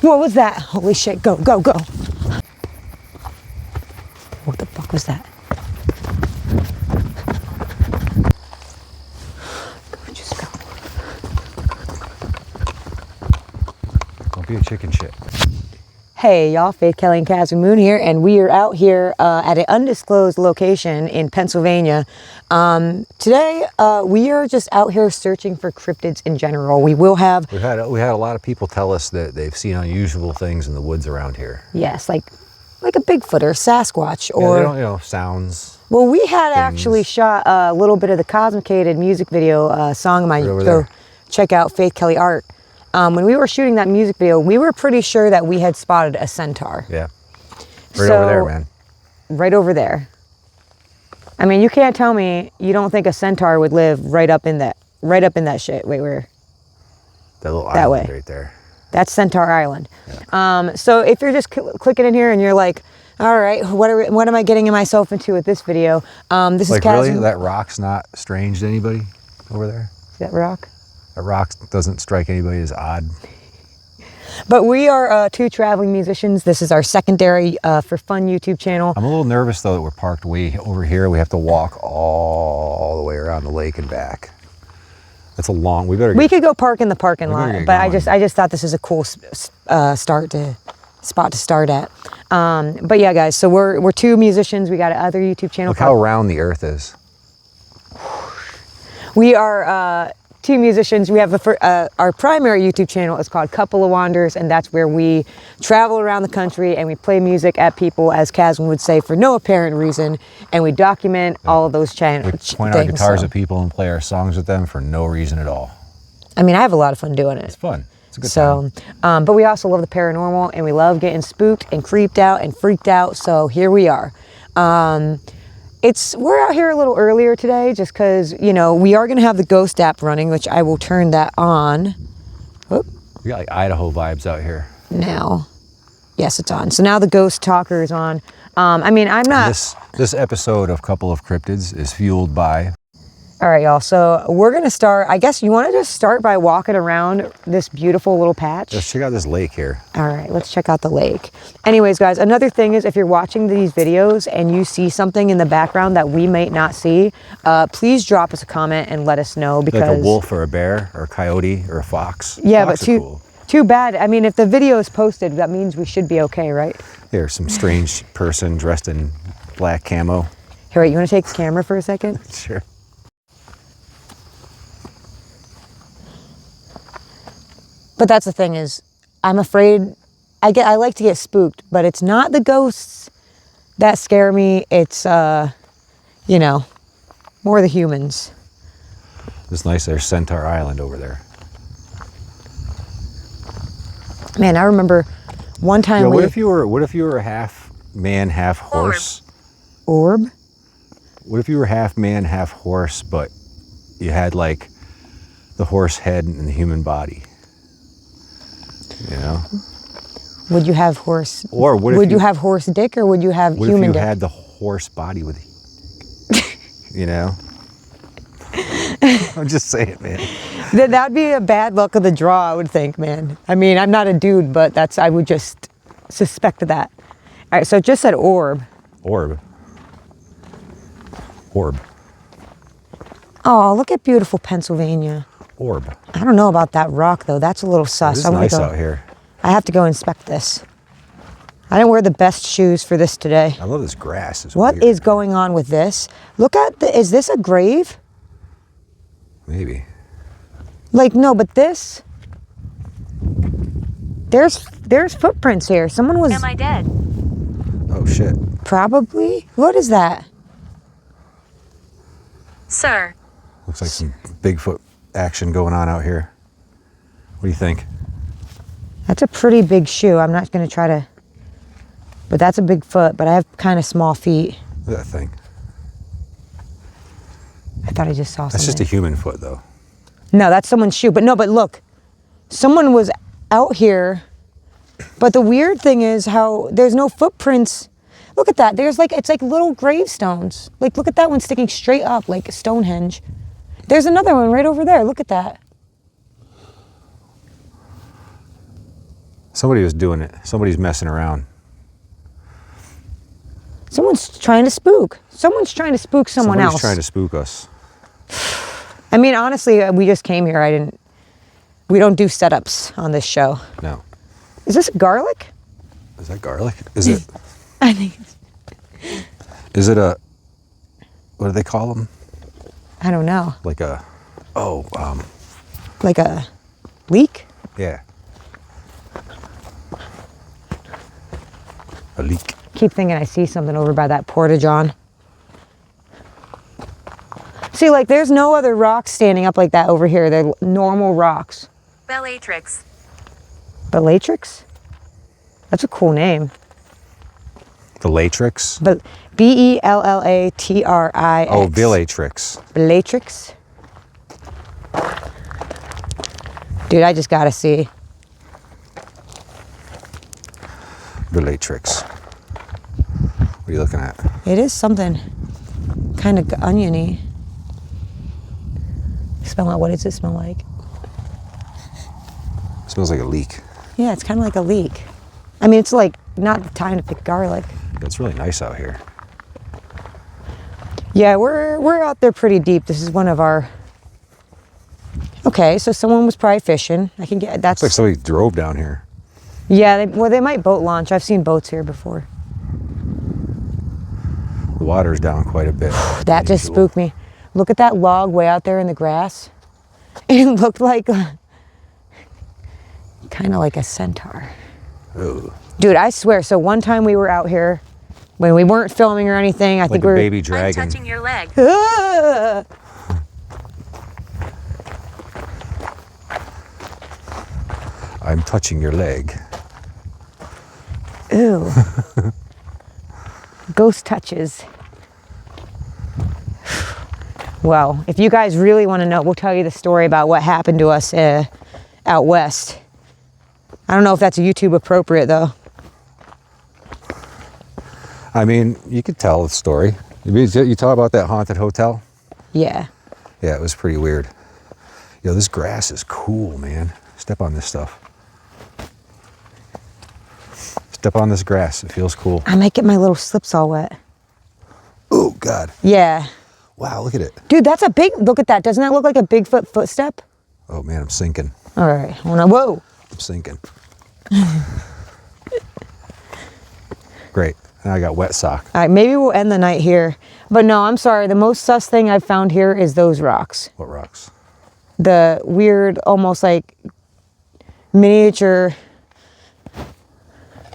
What was that? Holy shit, go, go, go. What the fuck was that? Go, just go. Don't be a chicken shit. Hey y'all, Faith Kelly and Caswyn here, and we are out here at an undisclosed location in Pennsylvania. Today, we are just out here searching for cryptids in general. We had a lot of people tell us that they've seen unusual things in the woods around here. Yes, like a Bigfoot or Sasquatch or they don't, sounds. Well, we had actually shot a little bit of the Cosmicated music video song of mine. Go check out Faith Kelly Art. When we were shooting that music video, we were pretty sure that we had spotted a centaur. Yeah. Right over there, man. Right over there. I mean, you can't tell me you don't think a centaur would live right up in that shit. Wait, where? That little island right there. That's Centaur Island. Yeah. So if you're just clicking in here and you're like, all right, what am I getting myself into with this video? This is really? That rock's not strange to anybody over there? See that rock? That rock doesn't strike anybody as odd. But we are two traveling musicians. This is our secondary for fun YouTube channel. I'm a little nervous though that we're parked way over here. We have to walk all the way around the lake and back. That's a long. We could go park in the parking lot, but I just thought this is a cool spot to start at. But yeah, guys. So we're two musicians. We got another YouTube channel. Look how round the earth is. We are two musicians. We have our primary YouTube channel is called Couple of Wanders, and that's where we travel around the country and we play music at people, as Caswyn would say, for no apparent reason, and we document all of those channels. We point our guitars at people and play our songs with them for no reason at all. I mean, I have a lot of fun doing it. It's fun. It's a good time. But we also love the paranormal, and we love getting spooked and creeped out and freaked out. So here we are. We're out here a little earlier today just because, we are going to have the Ghost app running, which I will turn that on. Whoop. We got like Idaho vibes out here. Now. Yes, it's on. So now the Ghost Talker is on. I mean, I'm not... This episode of Couple of Cryptids is fueled by... All right, y'all. So we're going to start... I guess you want to just start by walking around this beautiful little patch? Let's check out this lake here. All right, let's check out the lake. Anyways, guys, another thing is if you're watching these videos and you see something in the background that we might not see, please drop us a comment and let us know, because... Like a wolf or a bear or a coyote or a fox. Yeah, but too bad. I mean, if the video is posted, that means we should be okay, right? There's some strange person dressed in black camo. Here, wait, you want to take the camera for a second? Sure. But that's the thing is, I'm afraid, I like to get spooked, but it's not the ghosts that scare me. It's, more the humans. It's nice. There's Centaur Island over there. Man, I remember one time what if you were half man, half horse? Orb? What if you were half man, half horse, but you had like the horse head and the human body? Would you have horse? Or would you have horse dick, or would you have human dick? What if you had the horse body with, I'm just saying, man. That'd be a bad luck of the draw, I would think, man. I mean, I'm not a dude, but I would just suspect that. All right, so it just said orb. Orb. Oh, look at beautiful Pennsylvania. Orb. I don't know about that rock though. That's a little sus. It's nice out here. I have to go inspect this. I didn't wear the best shoes for this today. I love this grass. What is going on with this? Look at is this a grave? Maybe. Like, no, but this. There's footprints here. Someone was. Am I dead? Oh shit. Probably. What is that? Sir. Looks like some Bigfoot action going on out here. What do you think? That's a pretty big shoe. I'm not going to try to... But that's a big foot, but I have kind of small feet. Look at that thing. I thought I just saw something. That's just a human foot, though. No, that's someone's shoe. But look. Someone was out here. But the weird thing is how there's no footprints. Look at that. It's like little gravestones. Like, look at that one sticking straight up like Stonehenge. There's another one right over there. Look at that. Somebody was doing it. Somebody's messing around. Someone's trying to spook. Someone's trying to spook someone else. Somebody's trying to spook us. I mean, honestly, we just came here. We don't do setups on this show. No. Is this garlic? Is that garlic? Is it? I think it's... Is it a... What do they call them? I don't know. Like a... Like a leek? Yeah. A leek. Keep thinking I see something over by that porta-john. See, like, there's no other rocks standing up like that over here. They're normal rocks. Bellatrix. Bellatrix? That's a cool name. The Latrix? But Bellatrix. Oh, Bellatrix. Bellatrix. Dude, I just gotta see. Bellatrix. What are you looking at? It is something kind of oniony. Smell like, what does it smell like? It smells like a leek. Yeah, it's kind of like a leek. I mean, it's like not the time to pick garlic. It's really nice out here. Yeah, we're out there pretty deep. This is one of our... Okay, so someone was probably fishing. I can get... That's Looks like somebody drove down here. Yeah, they might boat launch. I've seen boats here before. The water's down quite a bit. That just spooked me. Look at that log way out there in the grass. It looked like... kind of like a centaur. Ooh. Dude, I swear. So one time we were out here when we weren't filming or anything. I think we were... baby dragon. I'm touching your leg. Ah! I'm touching your leg. Ew. Ghost touches. Well, if you guys really want to know, we'll tell you the story about what happened to us out west. I don't know if that's YouTube appropriate, though. I mean, you could tell the story. You talk about that haunted hotel? Yeah. Yeah, it was pretty weird. Yo, this grass is cool, man. Step on this stuff. Step on this grass. It feels cool. I might get my little slips all wet. Oh, God. Yeah. Wow, look at it. Dude, that's a big... Look at that. Doesn't that look like a Bigfoot footstep? Oh, man, I'm sinking. All right. Whoa. I'm sinking. Great. Now I got wet sock. All right, maybe we'll end the night here. But no, I'm sorry. The most sus thing I've found here is those rocks. What rocks? The weird, almost like miniature...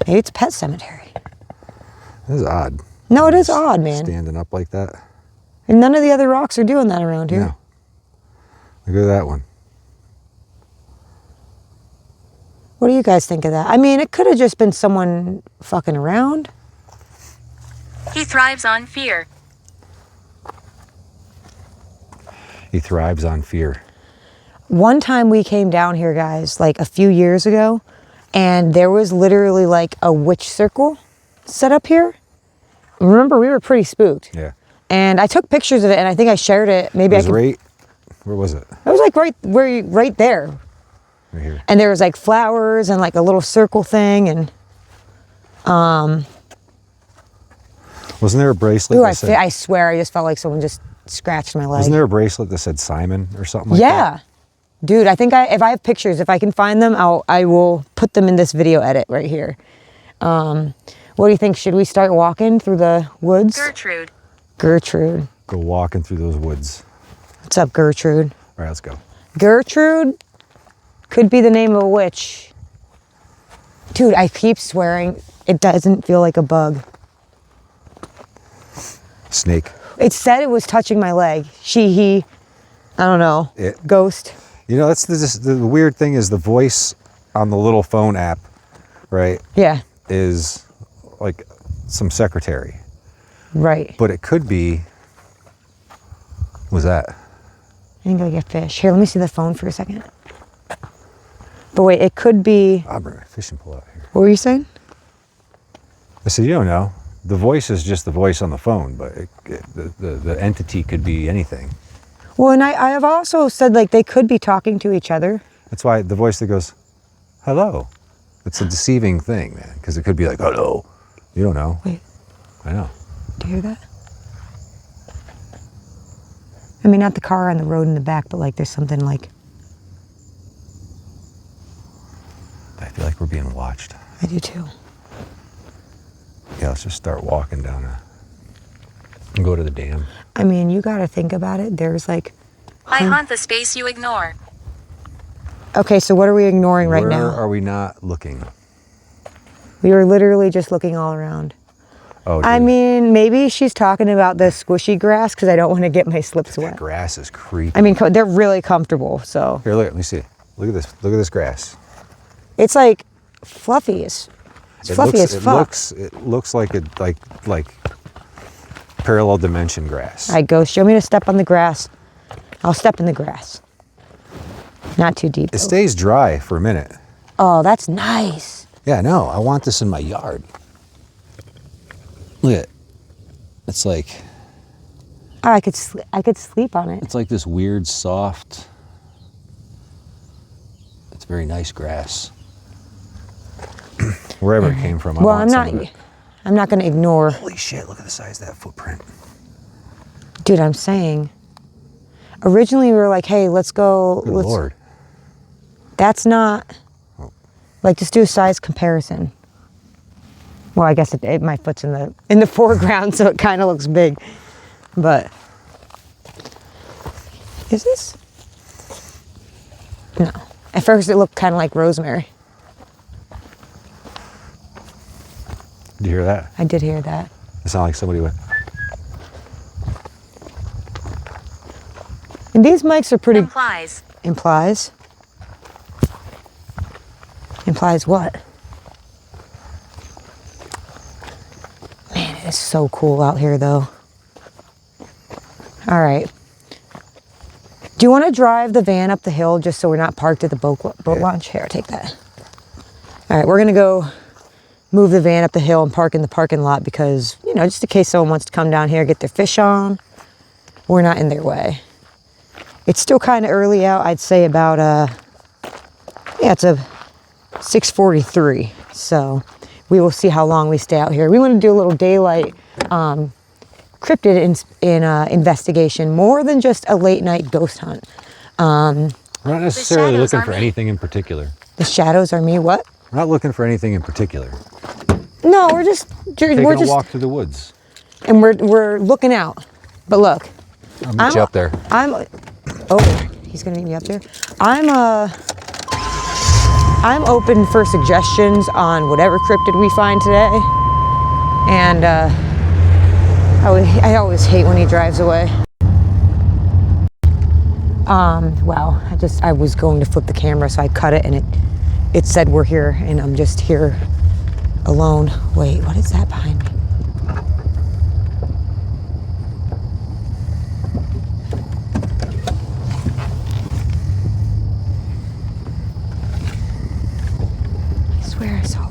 Maybe it's a pet cemetery. This is odd. No, it is odd, man. Standing up like that. And none of the other rocks are doing that around here. No. Look at that one. What do you guys think of that? I mean, it could have just been someone fucking around. He thrives on fear. He thrives on fear. One time we came down here, guys, like a few years ago, and there was literally like a witch circle set up here. Remember, we were pretty spooked. Yeah. And I took pictures of it, and I think I shared it. Maybe It was where was it? It was like right there. Right here. And there was like flowers and like a little circle thing, and wasn't there a bracelet? ooh, that I swear, I just felt like someone just scratched my leg. Wasn't there a bracelet that said Simon or something like that? Yeah. Dude, I think if I have pictures, if I can find them, I will put them in this video edit right here. What do you think? Should we start walking through the woods? Gertrude. Gertrude. Go walking through those woods. What's up, Gertrude? All right, let's go. Gertrude could be the name of a witch. Dude, I keep swearing it doesn't feel like a bug. Snake. It said it was touching my leg. She, he, I don't know. Ghost. You know, that's the weird thing is the voice on the little phone app, right? Yeah. Is like some secretary. Right. But it could be, what was that? I think I get fish. Here, let me see the phone for a second. But wait, it could be... I'll bring my fishing pole out here. What were you saying? I said, you don't know. The voice is just the voice on the phone, but the entity could be anything. Well, and I have also said, like, they could be talking to each other. That's why the voice that goes, hello. It's a deceiving thing, man, because it could be like, oh no, you don't know. Wait. I know. Do you hear that? I mean, not the car on the road in the back, but like there's something like... I feel like we're being watched. I do too. Yeah, let's just start walking down and go to the dam. I mean, you got to think about it. There's like... I haunt the space you ignore. Okay, so what are we ignoring right now? Where are we not looking? We were literally just looking all around. Oh, I dude. mean, maybe she's talking about the squishy grass because I don't want to get my slips That wet. grass is creepy. I mean, they're really comfortable, so. Here, look, let me see. Look at this. Look at this grass. It's like fluffy as fuck. It looks like it like parallel dimension grass. All right, Ghost, show me to step on the grass. I'll step in the grass. Not too deep. It stays dry for a minute. Oh, that's nice. Yeah, no, I want this in my yard. Look at it. It's like... Oh, I could sleep on it. It's like this weird, soft... It's very nice grass. Wherever it came from, I Well, want some of it. I'm not going to ignore. Holy shit, look at the size of that footprint. Dude, I'm saying. Originally, we were like, hey, let's go. Good Lord. That's not. Like, just do a size comparison. Well, I guess my foot's in the foreground, so it kind of looks big. But is this? No. At first, it looked kind of like rosemary. Did you hear that? I did hear that. It sounded like somebody went... And these mics are pretty... Implies. Implies? Implies what? Man, it is so cool out here, though. All right. Do you want to drive the van up the hill just so we're not parked at the boat launch? Here, take that. All right, we're going to go move the van up the hill and park in the parking lot because, you know, just in case someone wants to come down here, get their fish on, we're not in their way. It's still kind of early out. I'd say about, yeah, it's a 6:43. So we will see how long we stay out here. We want to do a little daylight cryptid investigation, more than just a late night ghost hunt. We're not necessarily looking for me. anything in particular. The shadows are me, what? We're not looking for anything in particular. No, we're just Taking a walk through the woods. and we're looking out. But look, I'll meet you up there. Oh, he's gonna meet me up there. I'm open for suggestions on whatever cryptid we find today. And I always hate when he drives away. Wow, I was going to flip the camera, so I cut it, and it said we're here, and I'm just here alone. Wait, what is that behind me? I swear I saw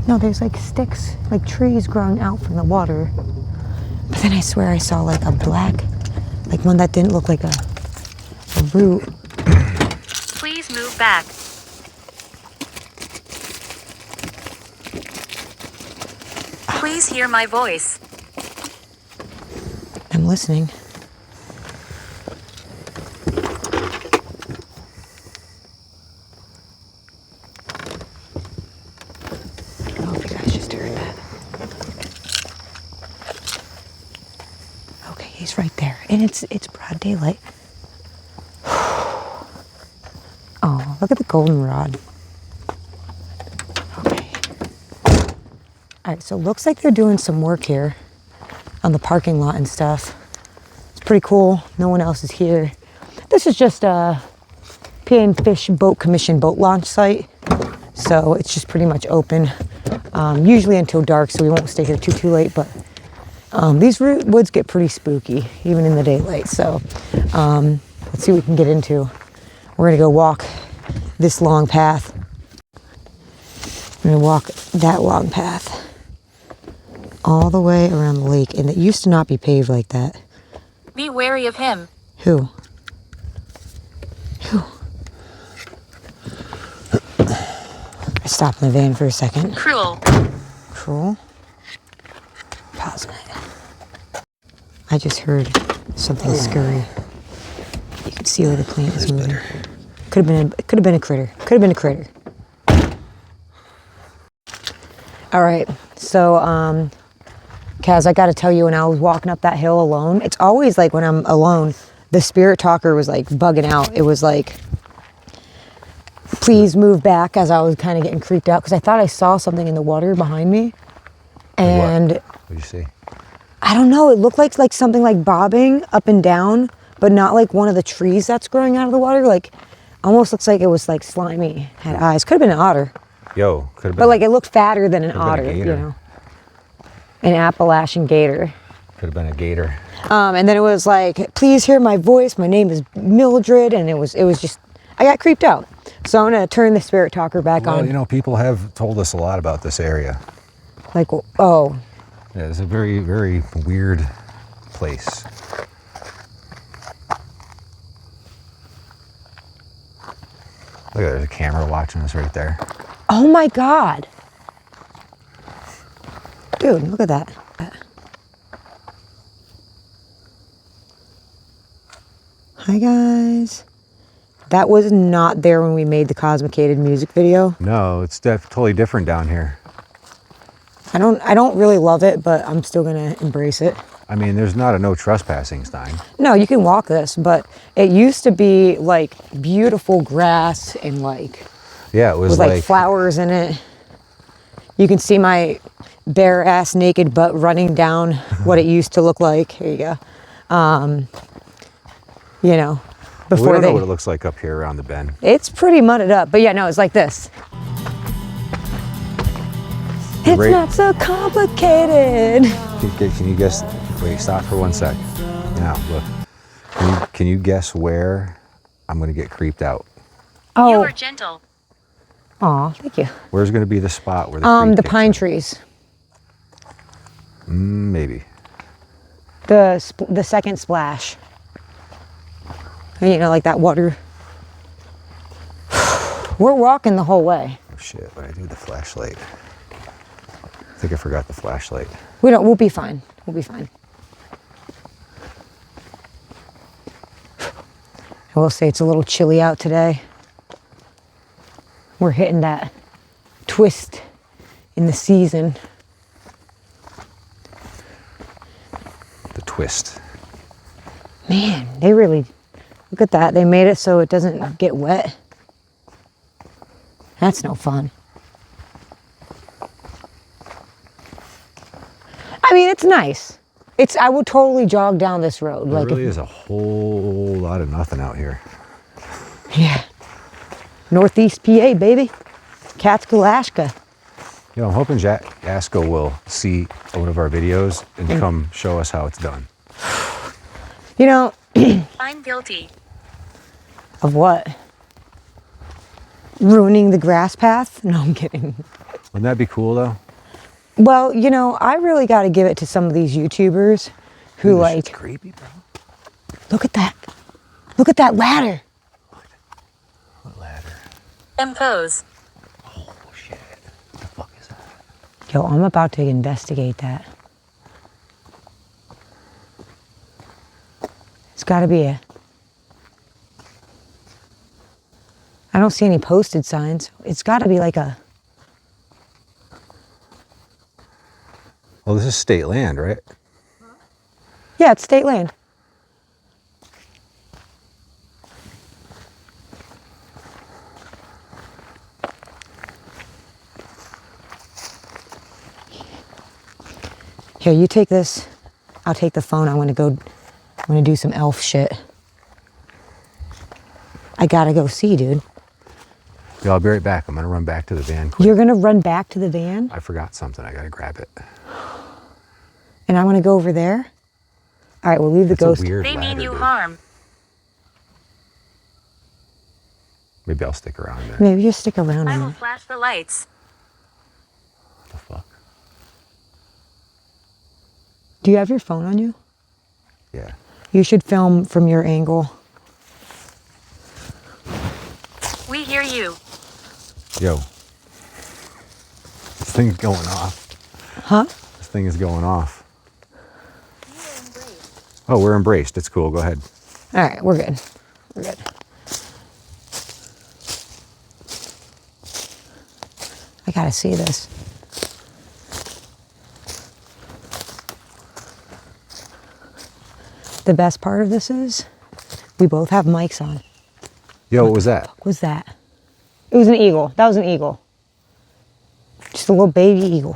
no, there's like sticks, like trees growing out from the water. But then I swear I saw like a black, like one that didn't look like a root. Please move back. Please hear my voice. I'm listening. Oh, if you guys just heard that. Okay, he's right there. And it's broad daylight. Oh, look at the goldenrod. Okay. All right, so it looks like they're doing some work here on the parking lot and stuff. It's pretty cool. No one else is here. This is just a Fish Boat Commission boat launch site. So it's just pretty much open, usually until dark, so we won't stay here too late. But these woods get pretty spooky, even in the daylight. So let's see what we can get into. We're gonna go walk this long path. We're gonna walk that long path all the way around the lake, and it used to not be paved like that. Be wary of him. Who? Stop in the van for a second. Cruel. Cruel. Pause it. I just heard something scurry. You can see where the plant is moving. Could have been a critter. Could have been a critter. All right, so Kaz, I got to tell you, when I was walking up that hill alone, it's always like when I'm alone, the spirit talker was like bugging out. It was like, please move back, as I was kind of getting creeped out because I thought I saw something in the water behind me. And what did you see? I don't know. It looked like something like bobbing up and down, but not like one of the trees that's growing out of the water. Like almost looks like it was like slimy, had eyes. Could have been an otter. Yo, could have been. But like it looked fatter than an otter, you know. An Appalachian gator. Could have been a gator. And then it was like, please hear my voice. My name is Mildred, and it was just, I got creeped out. So I'm gonna turn the spirit talker back on. You know, people have told us a lot about this area. Like, oh. Yeah, it's a very, very weird place. Look, there's a camera watching us right there. Oh my God. Dude, look at that. Hi guys. That was not there when we made the Cosmicated music video. No, it's totally different down here. I don't really love it, but I'm still gonna embrace it. I mean, there's not a no trespassing sign. No, you can walk this, but it used to be like beautiful grass and like, yeah, it was with like flowers in it. You can see my bare ass naked butt running down what it used to look like. Here you go. You know, before we don't know what it looks like up here around the bend. It's pretty mudded up, but yeah, no, it's like this. It's not so complicated. Can you guess? Wait, stop for 1 sec. Now, look. Can you guess where I'm going to get creeped out? Oh. You were gentle. Aw, thank you. Where's going to be the spot where the the pine trees. Maybe. The second splash. You know, like that water. We're walking the whole way. Oh shit! What did I do with the flashlight? I think I forgot the flashlight. We'll be fine. We'll be fine. I will say it's a little chilly out today. We're hitting that twist in the season. The twist. Man, they really, look at that. They made it so it doesn't get wet. That's no fun. I mean, it's nice. I would totally jog down this road. There really is a whole lot of nothing out here. Yeah. Northeast PA, baby. Catskill-Ashka. You know, I'm hoping Jack Asco will see one of our videos and come show us how it's done. You know. I'm guilty. Of what? Ruining the grass path? No, I'm kidding. Wouldn't that be cool, though? Well, you know, I really got to give it to some of these YouTubers who Dude, like. It's creepy, bro. Look at that. Look at that ladder. What ladder? Impose. Oh, shit. What the fuck is that? Yo, I'm about to investigate that. It's got to be a. I don't see any posted signs. It's got to be like a. Well, this is state land, right? Yeah, it's state land. Here, you take this. I'll take the phone. I'm gonna do some elf shit. I gotta go see, dude. Yeah, I'll be right back. I'm gonna run back to the van quick. You're gonna run back to the van? I forgot something. I gotta grab it. And I'm gonna go over there? All right, we'll leave the ghost. A weird They mean ladder, you dude. harm. Maybe I'll stick around there. Maybe just stick around I a will minute. flash the lights. What the fuck? Do you have your phone on you? Yeah. You should film from your angle. We hear you. Yo. thing's going off. Huh? This thing is going off. Oh, we're embraced. It's cool. Go ahead. All right, we're good. We're good. I gotta see this. The best part of this is we both have mics on. Yo, what was that? What was that? It was an eagle. That was an eagle. Just a little baby eagle.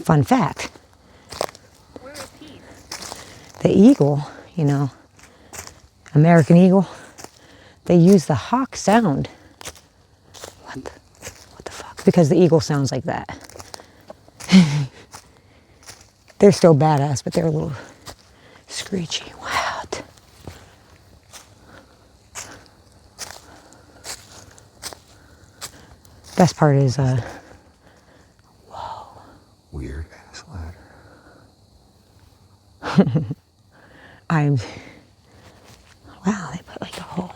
Fun fact. The eagle, you know, American eagle, they use the hawk sound. What the fuck? Because the eagle sounds like that. They're still badass, but they're a little screechy. Wow. Best part is, whoa. Weird ass ladder. Wow, they put like a hole.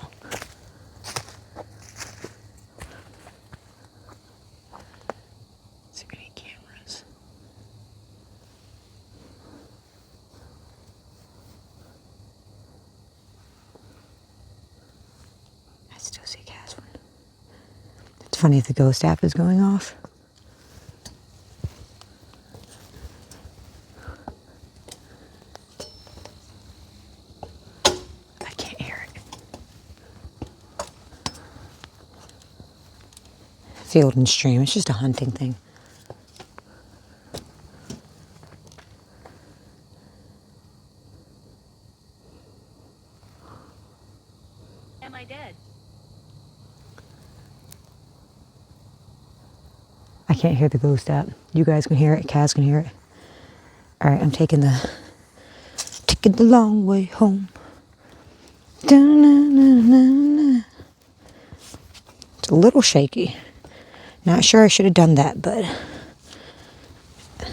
Is there any cameras? I still see Caswyn. It's funny if the ghost app is going off. I can't hear it. Field and Stream, it's just a hunting thing. Am I dead? I can't hear the ghost app. You guys can hear it. Kaz can hear it. All right, I'm taking the long way home. Da-na-na-na-na. It's a little shaky. Not sure I should have done that, but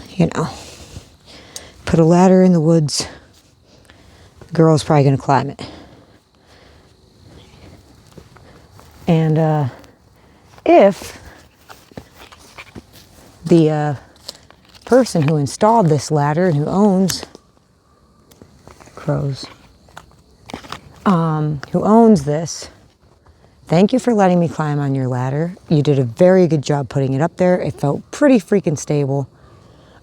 you know, put a ladder in the woods. The girl's probably gonna climb it. And if the person who installed this ladder and who owns crows, who owns this, thank you for letting me climb on your ladder. You did a very good job putting it up there. It felt pretty freaking stable,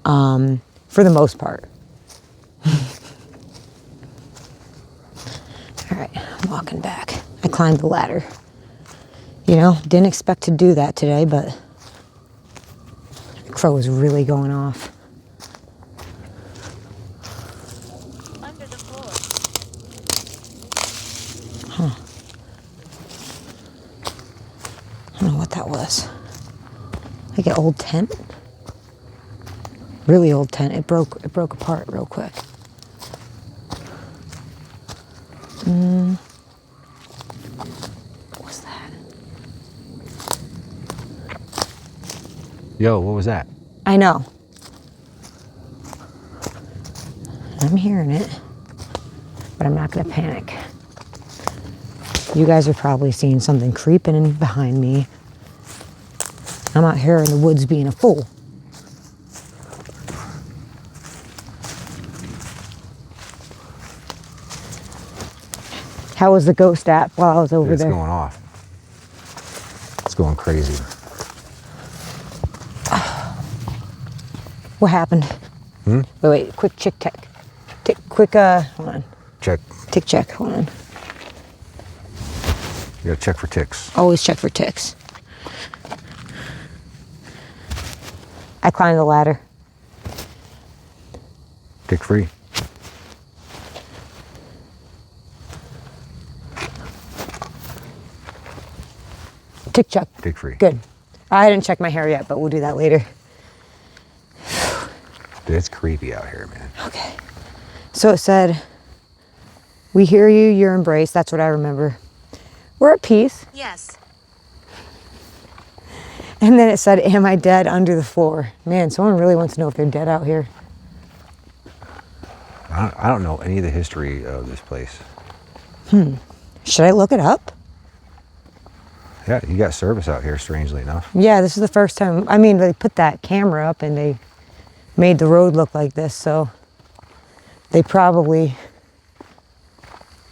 for the most part. All right, I'm walking back. I climbed the ladder. You know, didn't expect to do that today, but the crow was really going off. Under the floor. Huh. I don't know what that was. Like an old tent? Really old tent. It broke apart real quick. What's that? Yo, what was that? I know. I'm hearing it, but I'm not gonna panic. You guys are probably seeing something creeping in behind me. I'm out here in the woods being a fool. How was the ghost app while I was over there? It's going off. It's going crazy. What happened? Wait, quick check. Hold on. Check. Tick check, hold on. You gotta check for ticks. Always check for ticks. I climbed the ladder. Tick free. Tick check. Tick free. Good. I didn't check my hair yet, but we'll do that later. Dude, it's creepy out here, man. Okay. So it said, we hear you, you're embraced. That's what I remember. We're at peace. Yes. And then it said, am I dead under the floor? Man, someone really wants to know if they're dead out here. I don't know any of the history of this place. Should I look it up? Yeah, you got service out here, strangely enough. Yeah, this is the first time. I mean, they put that camera up and they made the road look like this, so they probably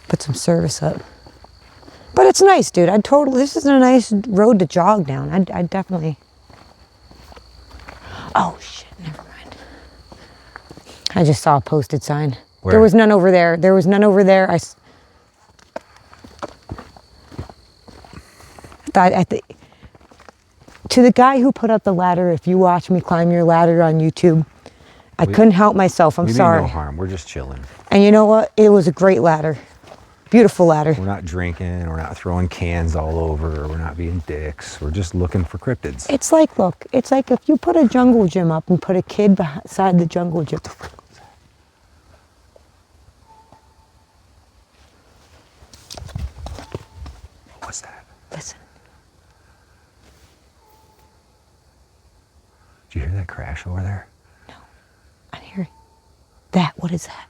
put some service up. But it's nice, dude. This is a nice road to jog down. I'd definitely. Oh, shit, never mind. I just saw a posted sign. Where? There was none over there. There was none over there. To the guy who put up the ladder, if you watch me climb your ladder on YouTube, I couldn't help myself. I'm sorry. We mean no harm. We're just chilling. And you know what? It was a great ladder. Beautiful ladder. We're not drinking. We're not throwing cans all over. We're not being dicks. We're just looking for cryptids. It's like, look, it's like if you put a jungle gym up and put a kid beside the jungle gym. What was that? Listen. Did you hear that crash over there? No. I'm hearing that. What is that?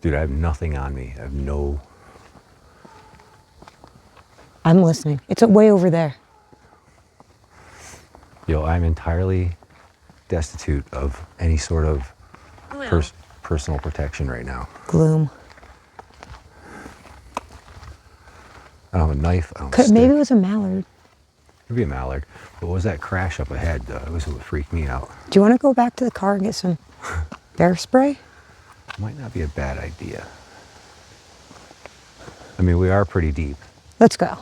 Dude, I have nothing on me. I have no... I'm listening. It's way over there. Yo, I'm entirely destitute of any sort of personal protection right now. Gloom. I don't have a knife. I don't have a Maybe stick. it was a mallard. Maybe a mallard. But what was that crash up ahead? It was what freaked me out. Do you want to go back to the car and get some bear spray? Might not be a bad idea. I mean, we are pretty deep. Let's go.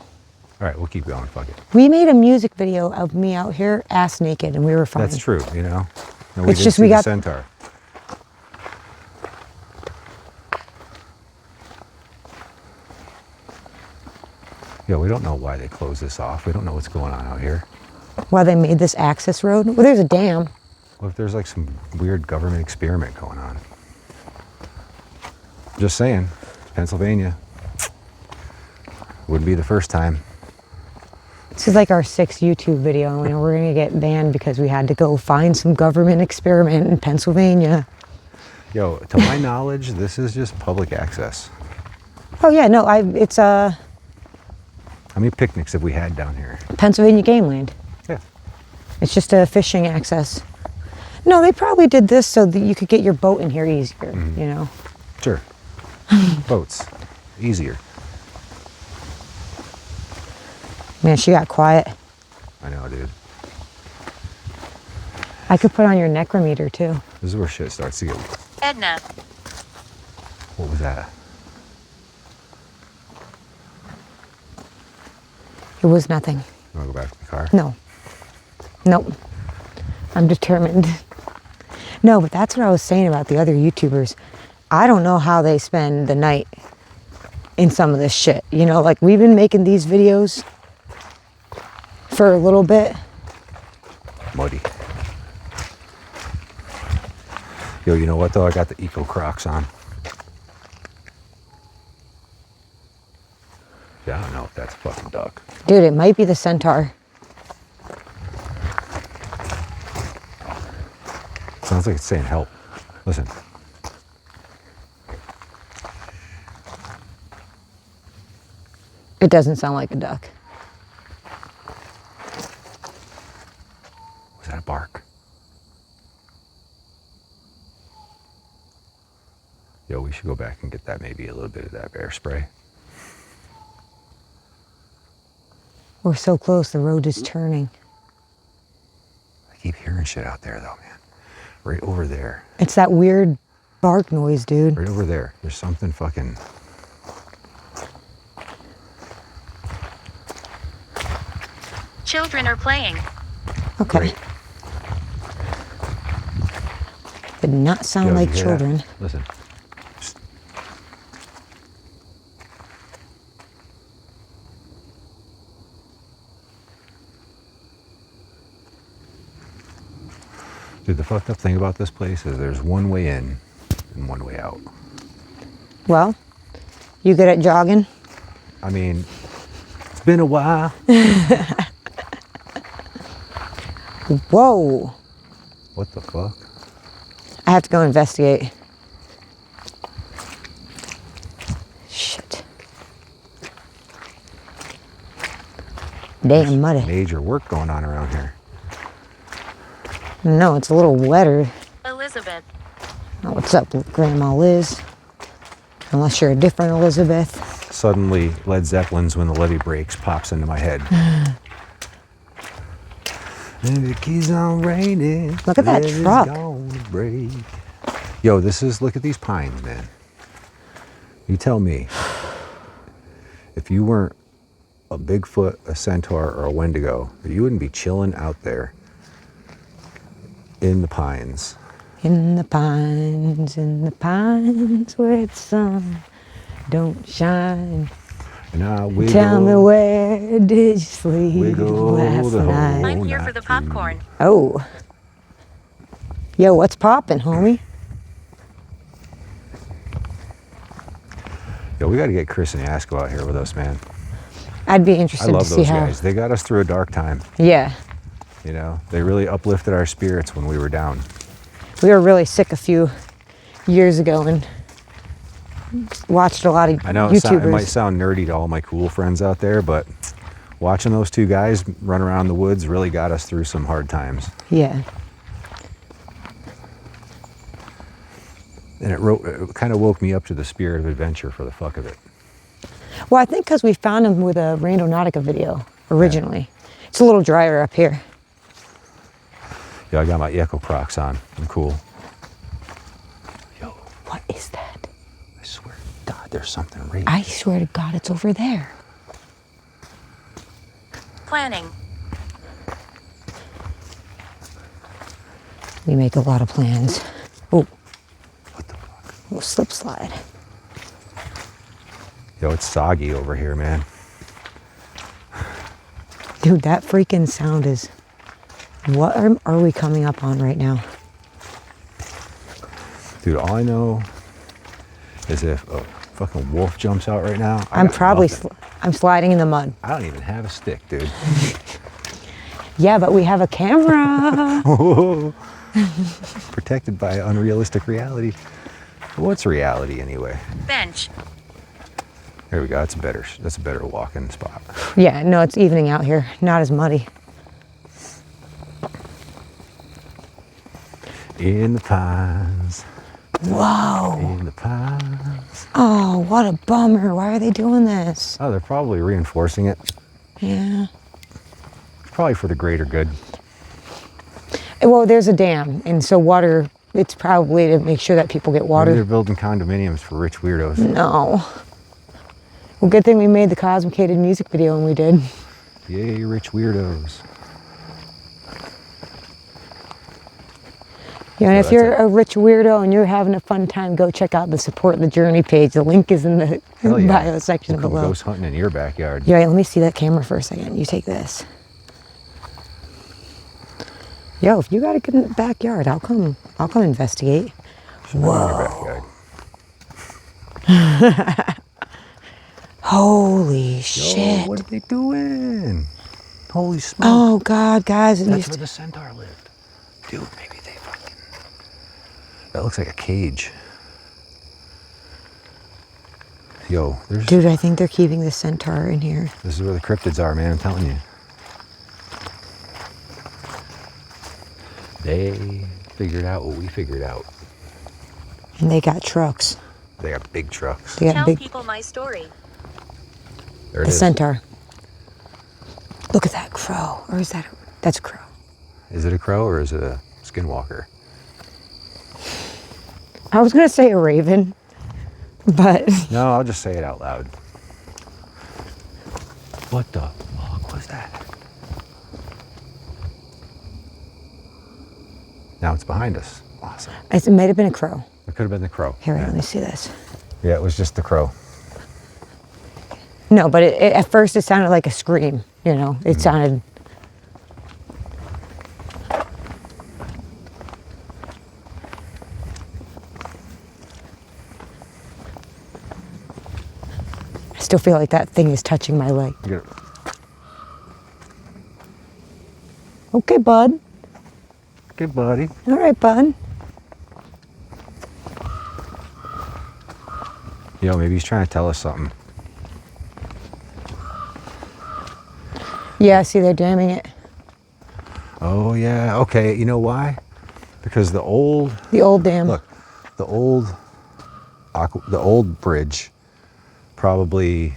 All right, we'll keep going. Fuck it. We made a music video of me out here ass naked and we were fine. That's true, you know? No, It's did just see we the got- centaur. Yo, we don't know why they closed this off. We don't know what's going on out here. Why they made this access road? Well, there's a dam. What if there's like some weird government experiment going on? Just saying, Pennsylvania. Wouldn't be the first time. This is like our 6th YouTube video and we're gonna get banned because we had to go find some government experiment in Pennsylvania. Yo, to my knowledge, this is just public access. Oh yeah, no, it's How many picnics have we had down here? Pennsylvania game land. Yeah. It's just a fishing access. No, they probably did this so that you could get your boat in here easier, you know? Sure. Boats. Easier. Man, she got quiet. I know, dude. I could put on your necrometer too. This is where shit starts to get... Edna. What was that? It was nothing. You want to go back to the car? No. Nope. I'm determined. No, but that's what I was saying about the other YouTubers. I don't know how they spend the night in some of this shit. You know, like we've been making these videos for a little bit. Muddy. Yo, you know what though? I got the Eco Crocs on. Yeah, I don't know if that's a fucking duck. Dude, it might be the centaur. Sounds like it's saying help. Listen. It doesn't sound like a duck. Was that a bark? Yo, we should go back and get that, maybe a little bit of that bear spray. We're so close, the road is turning. I keep hearing shit out there though, man. Right over there. It's that weird bark noise, dude. Right over there. There's something fucking... Children are playing. Okay. Great. Did not sound Yo, you like hear that? children. Listen. Psst. Dude, the fucked up thing about this place is there's one way in and one way out. Well, you good at jogging? I mean, it's been a while. Whoa. What the fuck? I have to go investigate. Shit. Damn muddy. Major work going on around here. No, it's a little wetter. Elizabeth. Oh, what's up, Grandma Liz? Unless you're a different Elizabeth. Suddenly, Led Zeppelin's When the Levee Breaks pops into my head. And it keeps on raining. Look at that it's truck. Gonna break. Yo, look at these pines, man. You tell me, if you weren't a Bigfoot, a centaur, or a Wendigo, you wouldn't be chilling out there in the pines. In the pines, where the sun don't shine. And I wiggle, Tell me, where did you sleep wiggle last the night? whole I'm here for night the popcorn. Oh. Yo, what's poppin', homie? Yo, we got to get Chris and Asko out here with us, man. I'd be I interested to love see those how. guys. They got us through a dark time. Yeah. You know, they really uplifted our spirits when we were down. We were really sick a few years ago and watched a lot of I know YouTubers. it might sound nerdy to all my cool friends out there, but watching those two guys run around the woods really got us through some hard times. Yeah. And it kind of woke me up to the spirit of adventure for the fuck of it. Well, I think because we found him with a Randonautica video originally. Yeah. It's a little drier up here. Yo, I got my Echo Crocs on. I'm cool. Yo. What is that? I swear to God, there's something right. I swear to God, it's over there. Planning. We make a lot of plans. Oh, What the fuck? little slip slide. Yo, it's soggy over here, man. Dude, that freaking sound is... What are we coming up on right now? Dude, all I know is if a fucking wolf jumps out right now, I'm sliding in the mud. I don't even have a stick, dude. Yeah, but we have a camera. Protected by unrealistic reality. What's reality anyway? Bench. There we go. That's a better walking spot. Yeah, no, it's evening out here. Not as muddy. In the pines. Whoa. In the pines. Oh, what a bummer. Why are they doing this? Oh, they're probably reinforcing it. Yeah. Probably for the greater good. Well, there's a dam, and so water, it's probably to make sure that people get Maybe water. they're building condominiums for rich weirdos. No. Well, good thing we made the Cosmicated music video when we did. Yay, rich weirdos. Yeah, and So if you're a rich weirdo and you're having a fun time, go check out the Support the Journey page. The link is in the Hell yeah. bio section We'll go below. ghost hunting in your backyard. Yeah, wait, let me see that camera for a second. You take this. Yo, if you got a good backyard, I'll come investigate. In your backyard. Holy Yo, shit. what are they doing? Holy smoke. Oh God, guys. That's where the centaur lived. Dude, maybe they fucking... That looks like a cage. Yo, there's... Dude, I think they're keeping the centaur in here. This is where the cryptids are, man, I'm telling you. They figured out what we figured out. And they got trucks. They got big trucks. They got Tell big... people my story. There it The is. centaur. Look at that crow. Or is that... That's a crow. Is it a crow or is it a skinwalker? I was going to say a raven, but... No, I'll just say it out loud. What the fuck was that? Now it's behind us. Awesome. It might have been a crow. It could have been the crow. Here, Yeah. let me see this. Yeah, it was just the crow. No, but at first it sounded like a scream, you know? It sounded... I still feel like that thing is touching my leg. You gotta- Okay, bud. Okay, buddy. All right, bud. Yo, maybe he's trying to tell us something. Yeah, see, they're damming it. Oh yeah. Okay. You know why? Because the old dam. Look, the old bridge probably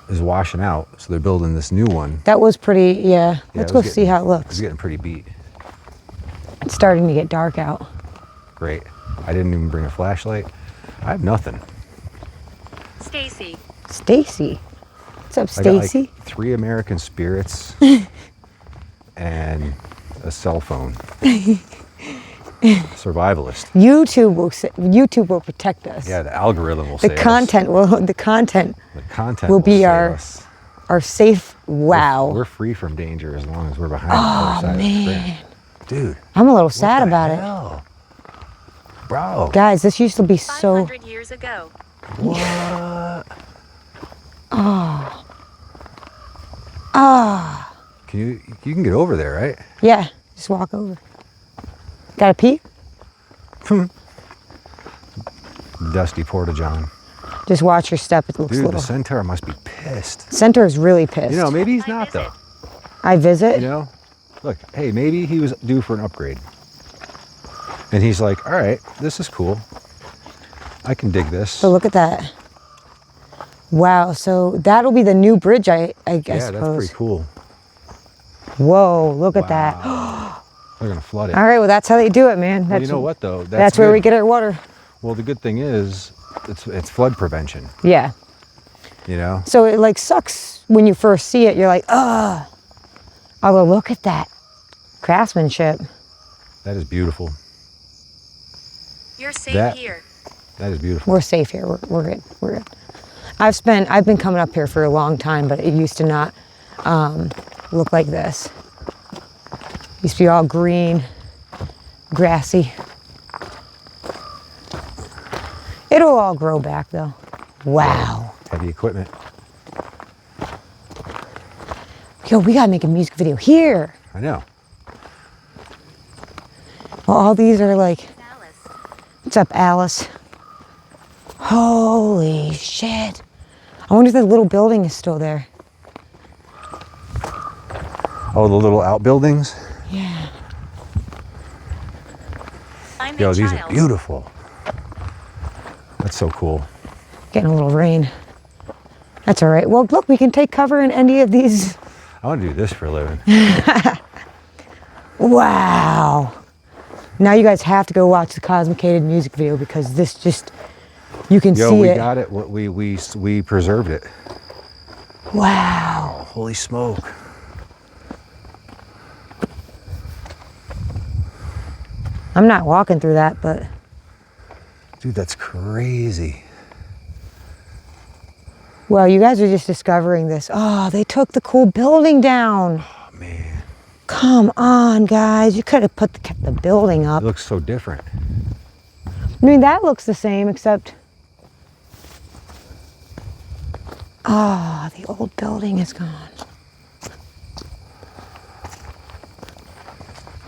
is washing out, so they're building this new one. That was pretty. Yeah. Let's go see how it looks. It's getting pretty beat. It's starting to get dark out. Great. I didn't even bring a flashlight. I have nothing. Stacy. Stacy. What's up, I got Stacy? like 3 American Spirits and a cell phone. Survivalist. YouTube will protect us. Yeah, the algorithm will The save content us. the content The content will be save our us. safe. Wow. We're free from danger as long as we're behind the other side of the screen. Dude. I'm a little sad about it. Bro. Guys, this used to be so. 500 years ago. What? You can get over there, right? Yeah, just walk over. Got a pee? Dusty Porta-John. Just watch your step. It looks Dude, little. the centaur must be pissed. Centaur is really pissed. You know, maybe he's not though. I visit. You know, look, hey, maybe he was due for an upgrade. And he's like, all right, this is cool. I can dig this. So look at that. Wow, so that'll be the new bridge, I guess. Yeah, that's pretty cool. Whoa, look at that. They're gonna flood it. All right, well, that's how they do it, man. Well, you know what though? That's where good. we get our water. Well, the good thing is, it's flood prevention. Yeah. You know. So it like sucks when you first see it. You're like, ugh. Although look at that craftsmanship. That is beautiful. You're safe here. That is beautiful. We're safe here. We're good. We're good. I've been coming up here for a long time, but it used to not look like this. Used to be all green, grassy. It'll all grow back though. Wow. Heavy equipment. Yo, we gotta make a music video here. I know. Well, all these are like, Alice. what's up, Alice? Holy shit. I wonder if that little building is still there. Oh, the little outbuildings? Yeah. I'm Yo, a these child. are beautiful. That's so cool. Getting a little rain. That's all right. Well, look, we can take cover in any of these. I want to do this for a living. Wow. Now you guys have to go watch the Cosmicated music video because this just, you can see it. Yo, we got it. We preserved it. Wow. Oh, holy smoke. I'm not walking through that, but. Dude, that's crazy. Well, you guys are just discovering this. Oh, they took the cool building down. Oh, man. Come on, guys. You could have kept the building up. It looks so different. I mean, that looks the same, except. Oh, the old building is gone.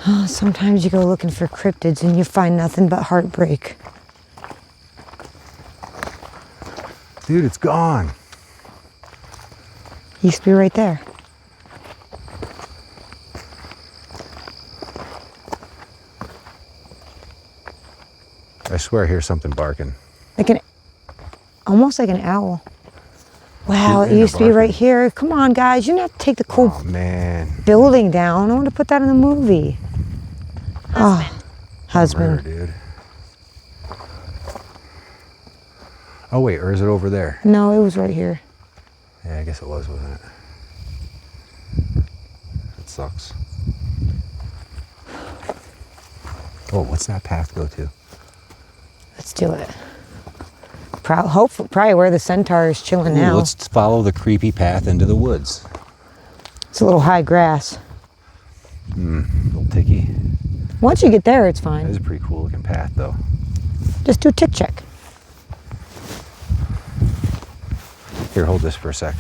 Oh, sometimes you go looking for cryptids and you find nothing but heartbreak. Dude, it's gone. Used to be right there. I swear I hear something barking. Almost like an owl. Wow, it used to be right here. Come on, guys, you don't have to take the cool Oh, man. building down. I want to put that in the movie. Husband. Murder, dude. Oh, wait, or is it over there? No, it was right here. Yeah, I guess it was, wasn't it? That sucks. Oh, what's that path go to? Let's do it. Probably where the centaur is chilling now. Let's follow the creepy path into the woods. It's a little high grass. A little ticky. Once you get there, it's That fine. is a pretty cool looking path, though. Just do a tick check. Here, hold this for a sec.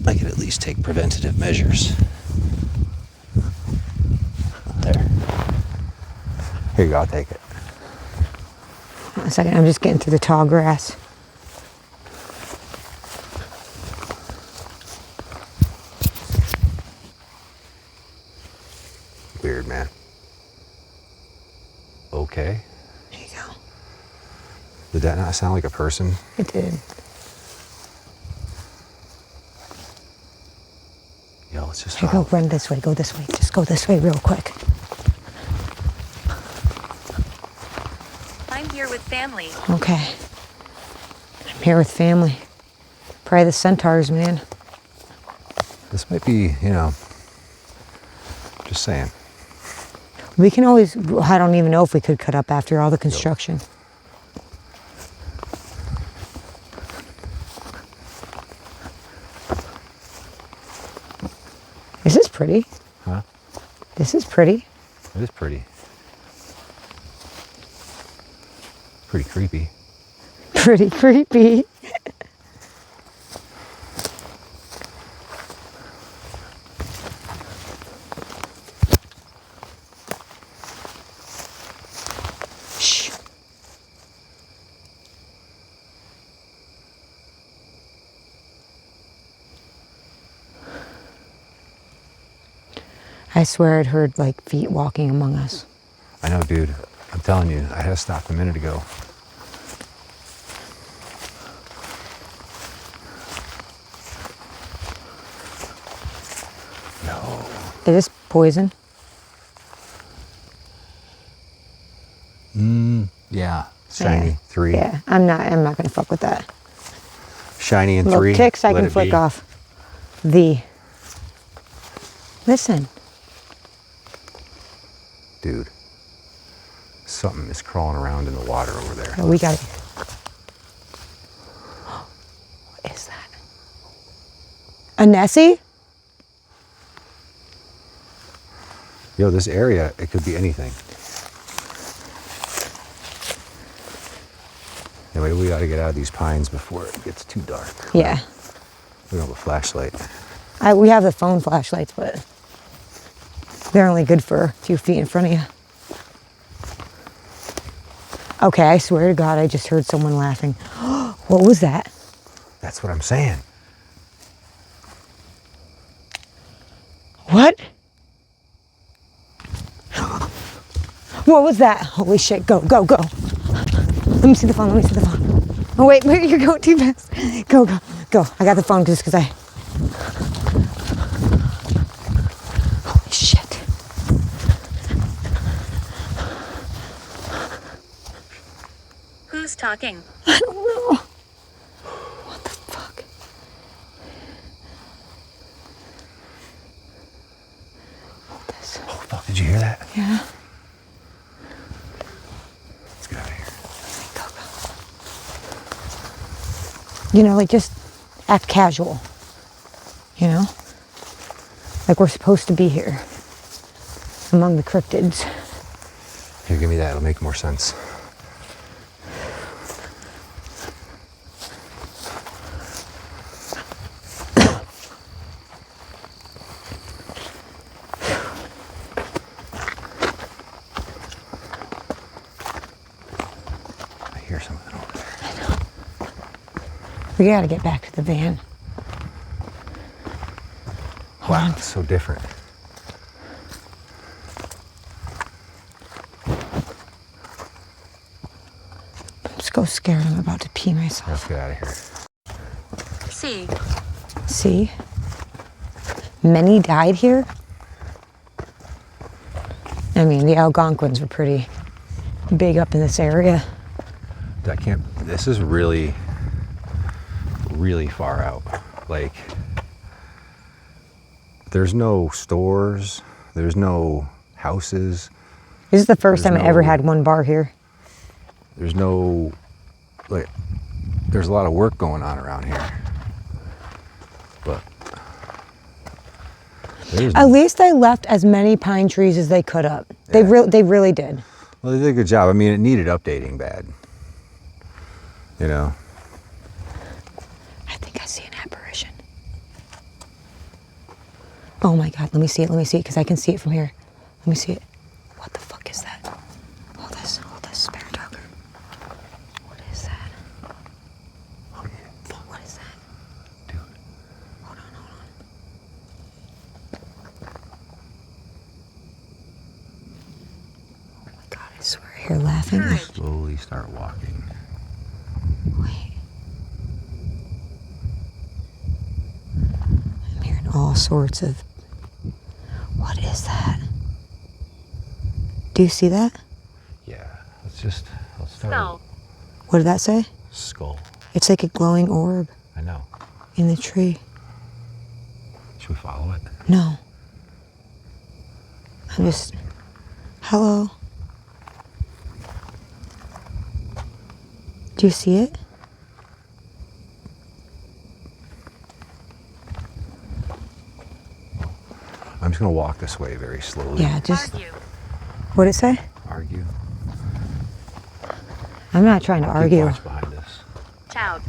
I could at least take preventative measures. There. Here you go, I'll take it. A second, I'm just getting through the tall grass. weird, man. Okay. There you go. Did that not sound like a person? It did. Yo, let's just Here, go run this way. Go this way. Just go this way real quick. I'm here with family. Okay. I'm here with family. Probably the centaurs, man. This might be, you know, just saying. We can always, I don't even know if we could cut up after all the construction. This is pretty. Huh? This is pretty. It is pretty. Pretty creepy. Pretty creepy. Shh. I swear I'd heard like feet walking among us. I know, dude. I'm telling you, I had stopped a minute ago. No. It is poison. Yeah. Shiny. Yeah. 3. Yeah, I'm not gonna fuck with that. Shiny and Little 3. ticks I Let can it flick be. off. Listen. Dude. Something is crawling around in the water over there. Oh, we got it. What is that? A Nessie? Yo, this area, it could be anything. Anyway, we got to get out of these pines before it gets too dark. Yeah. We don't have a flashlight. We have the phone flashlights, but they're only good for a few feet in front of you. Okay, I swear to God, I just heard someone laughing. What was that? That's what I'm saying. What? What was that? Holy shit, go, go, go. Let me see the phone, let me see the phone. Oh, wait, you're going too fast. Go, go, go. I got the phone just because I... Holy shit. Who's talking? I don't know. What the fuck? Hold this. Oh, fuck, did you hear that? Yeah. Let's get out of here. Go, go. You know, like just act casual. You know? Like we're supposed to be here. Among the cryptids. Here, give me that. It'll make more sense. I hear something over there. We gotta get back to the van. Wow, it's so different. I'm so scared I'm about to pee myself. Let's get out of here. See. See? Many died here. I mean, the Algonquins were pretty big up in this area. I can't, this is really, really far out. Like, there's no stores, there's no houses. This is the first There's time I ever no- had one bar here. There's no, like, there's a lot of work going on around here. But there's, At least they left as many pine trees as they could up. They Yeah. really did. well, they did a good job. I mean, it needed updating bad. You know? I think I see an apparition. Oh my God, let me see it, because I can see it from here. Let me see it. What the fuck is that? Hold this, spare talker. What is that? Oh, yeah. What is that? Dude. Hold on. Here laughing. Slowly start walking. Wait. I'm hearing all sorts of... What is that? Do you see that? Yeah, let's start. Skull. What did that say? Skull. It's like a glowing orb I know. in the tree. Should we follow it? No. I'm just... Hello? Do you see it? I'm just gonna walk this way very slowly. Yeah, just... Argue. What'd it say? Argue. I'm not trying to Keep argue. watch behind us. Child.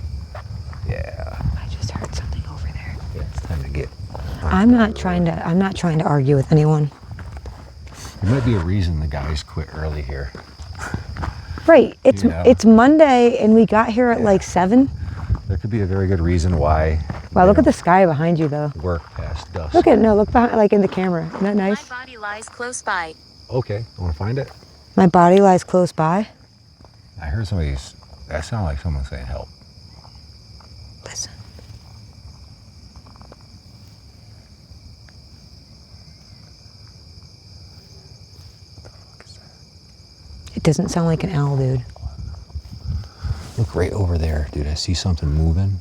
Yeah. I just heard something over there. Yeah, it's time to get. I'm not trying to argue with anyone. There might be a reason the guys quit early here. Right. It's You know. it's Monday and we got here at like 7. There could be a very good reason why. Wow, look at the sky behind you though. Work past dusk. Look behind, like in the camera. Isn't that nice? My body lies close by. Okay, I want to find it. My body lies close by. I heard that sounded like someone saying help. Listen. It doesn't sound like an owl, dude. Look right over there, dude. I see something moving.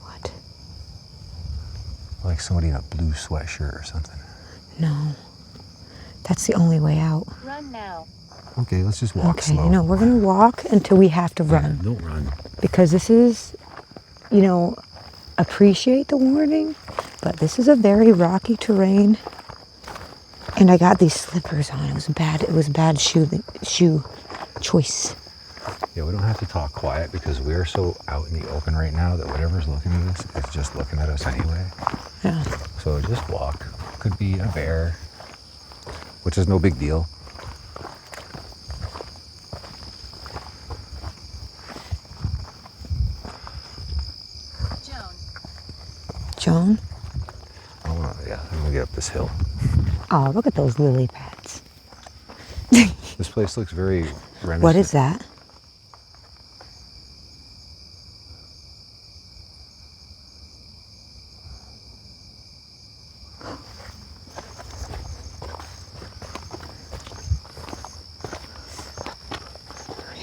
What? Like somebody in a blue sweatshirt or something. No. That's the only way out. Run now. Okay, let's just walk Okay, slow. no, we're gonna walk until we have to run. Don't run. Because this is, appreciate the warning, but this is a very rocky terrain. And I got these slippers on. It was bad shoe choice. Yeah, we don't have to talk quiet because we're so out in the open right now that whatever's looking at us is just looking at us anyway. Yeah. So just walk. Could be a bear, which is no big deal. Joan? I'm gonna get up this hill. Oh, look at those lily pads. This place looks very reminiscent. What is that?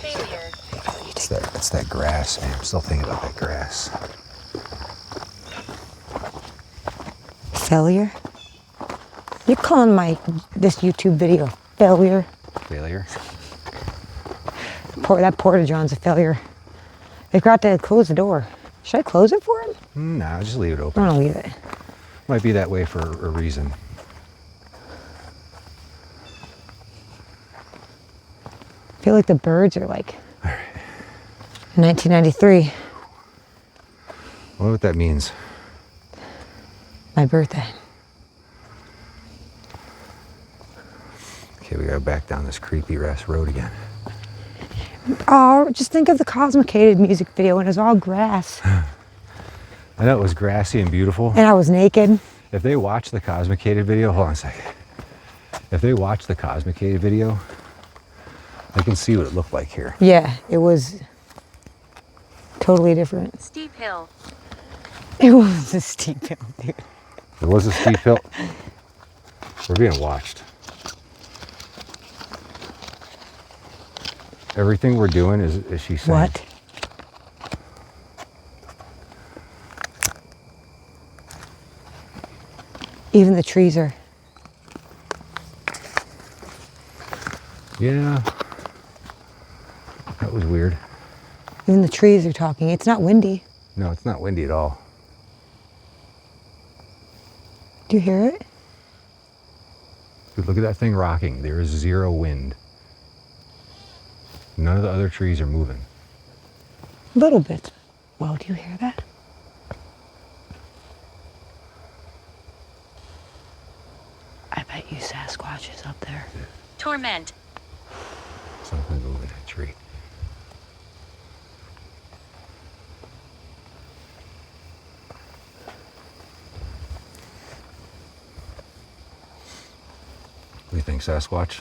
Failure. It's that grass, man. I'm still thinking about that grass. Failure? You're calling this YouTube video failure? Failure? That porta-john's a failure. They forgot to close the door. Should I close it for him? Nah, just leave it open. I'm gonna leave it. Might be that way for a reason. I feel like the birds are like 1993, I wonder what that means. my birthday. Okay, we gotta back down this creepy ass road again. Oh, just think of the Cosmicated music video and it was all grass. I know it was grassy and beautiful. And I was naked. If they watch the Cosmicated video, hold on a second. If they watch the Cosmicated video, they can see what it looked like here. Yeah, it was totally different. Steep hill. It was a steep hill, dude. It was a steep hill. We're being watched. Everything we're doing is she saying. What? Even the trees are. Yeah. That was weird. Even the trees are talking. It's not windy. No, it's not windy at all. Do you hear it? Dude, look at that thing rocking. There is zero wind. None of the other trees are moving. A little bit. Well, do you hear that? I bet you Sasquatch is up there. Torment. Something moving that tree. What do you think, Sasquatch?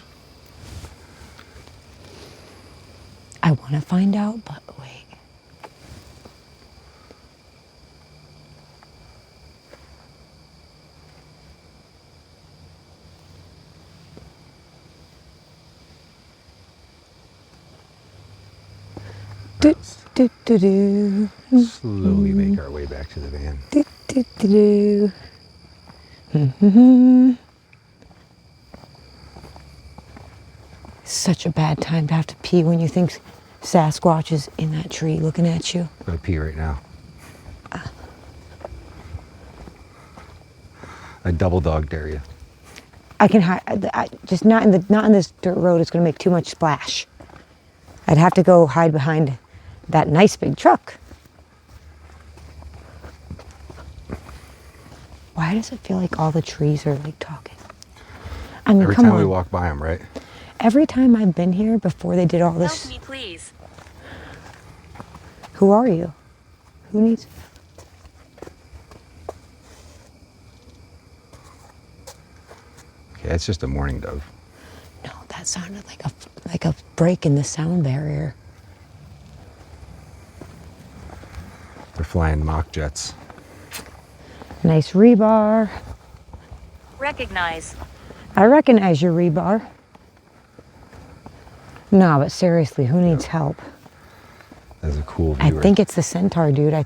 want to find out, but wait. Do, do, do, do. Slowly make our way back to the van. Do, do, do, do. Such a bad time to have to pee when you think Sasquatch is in that tree looking at you. I'm gonna pee right now. I double dog dare you. I can just not in this dirt road. It's gonna make too much splash. I'd have to go hide behind that nice big truck. Why does it feel like all the trees are like talking? I mean, Every come time on. we walk by them, right? Every time I've been here before they did all this. Help me, please. Who are you? Who needs? Okay, it's just a mourning dove. No, that sounded like a break in the sound barrier. They're flying mock jets. Nice rebar. Recognize. I recognize your rebar. No, but seriously, who needs help? That's a cool I view. think it's the centaur, dude. I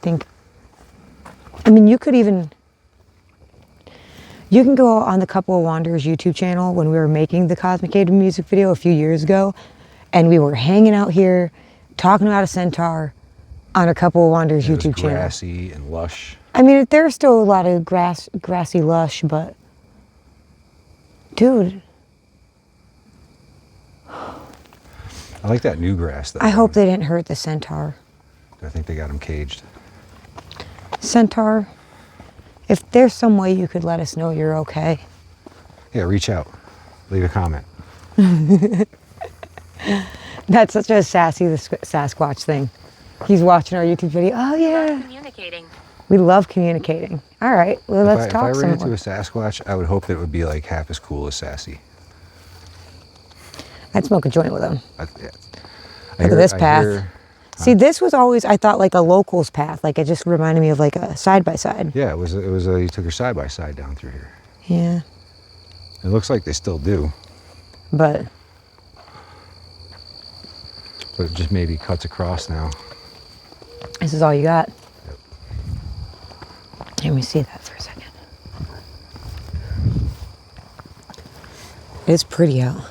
mean, you can go on the Couple of Wanderers YouTube channel when we were making the Cosmic Cave music video a few years ago, and we were hanging out here talking about a centaur on a Couple of Wanderers It was YouTube channel. grassy and lush. I mean, there's still a lot of grassy lush, but dude, I like that new grass though. I hope they didn't hurt the centaur. I think they got him caged. Centaur, if there's some way you could let us know you're okay. Yeah, reach out. Leave a comment. That's such a sassy Sasquatch thing. He's watching our YouTube video. Oh yeah. Communicating. We love communicating. All right, well, let's talk If I some ran into more. a Sasquatch, I would hope that it would be like half as cool as Sassy. I'd smoke a joint with him. Yeah. Look at this path. See, this was always, I thought, like a local's path. Like, it just reminded me of like a side-by-side. Yeah, it was you took her side by side down through here. Yeah, It looks like they still do, but it just maybe cuts across now. this is all you got. Let me see that for a second. It's pretty out.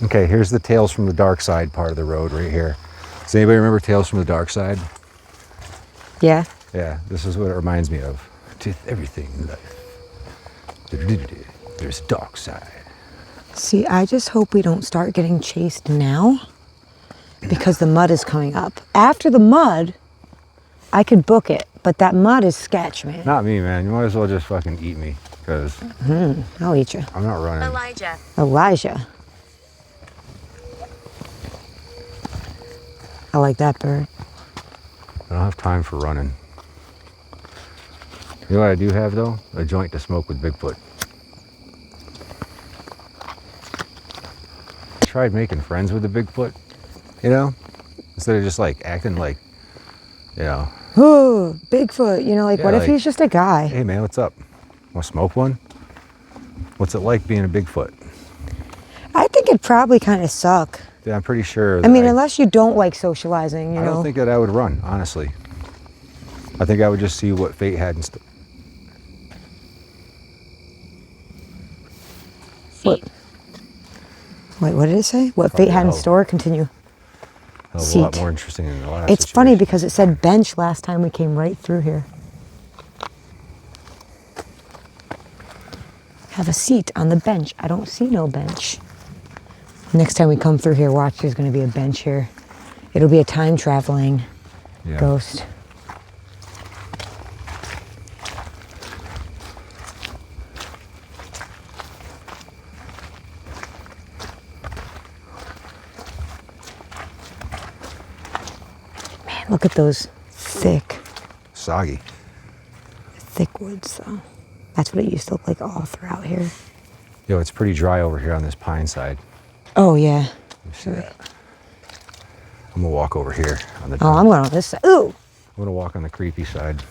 Okay, here's the Tales from the Dark Side part of the road right here. Does anybody remember Tales from the Dark Side? Yeah. Yeah, this is what it reminds me of. To everything in life, there's a dark side. See, I just hope we don't start getting chased now because the mud is coming up. After the mud, I could book it, but that mud is sketch, man. Not me, man. You might as well just fucking eat me, because I'll eat you. I'm not running. Elijah. I like that bird. I don't have time for running. You know what I do have, though? A joint to smoke with Bigfoot. I tried making friends with the Bigfoot, you know? Instead of just like acting like, you know, Ooh, Bigfoot. You know, like, Yeah, what if like, he's just a guy? hey man, what's up? Want to smoke one? What's it like being a Bigfoot? I think it'd probably kind of suck. Yeah, I'm pretty sure. I mean, unless you don't like socializing, you I know. don't think that I would run, honestly. I think I would just see what fate had in store. What? Wait, what did it say? What fate had in hell. store? Continue. A lot Seat. more interesting than the last It's funny situation. because it said bench last time we came right through here. Have a seat on the bench. I don't see no bench. Next time we come through here, watch, there's going to be a bench here. It'll be a time traveling Yeah. ghost. Man, look at those thick Soggy. woods, though. That's what it used to look like all throughout here. Yo, it's pretty dry over here on this pine side. Oh, yeah. Let me see that. I'm gonna walk over here on the. Oh, I'm going on this side. Ooh. I'm gonna walk on the creepy side.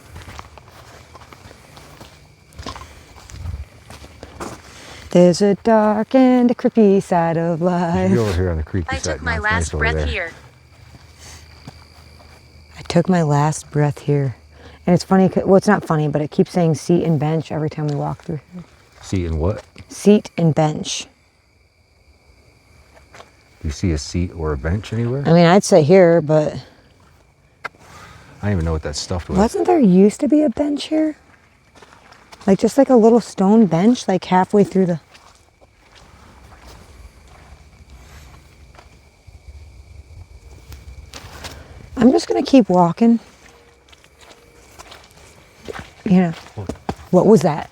There's a dark and a creepy side of You life. should be over here on the creepy I side. took my Now, it's last nice over breath there. here. I took my last breath here. And it's funny, well, it's not funny, but it keeps saying seat and bench every time we walk through here. Seat and what? Seat and bench. Do you see a seat or a bench anywhere? I mean, I'd say here, but I don't even know what that's stuffed with. wasn't there used to be a bench here? Like just like a little stone bench, like halfway through the... I'm just gonna keep walking. You know, what was that?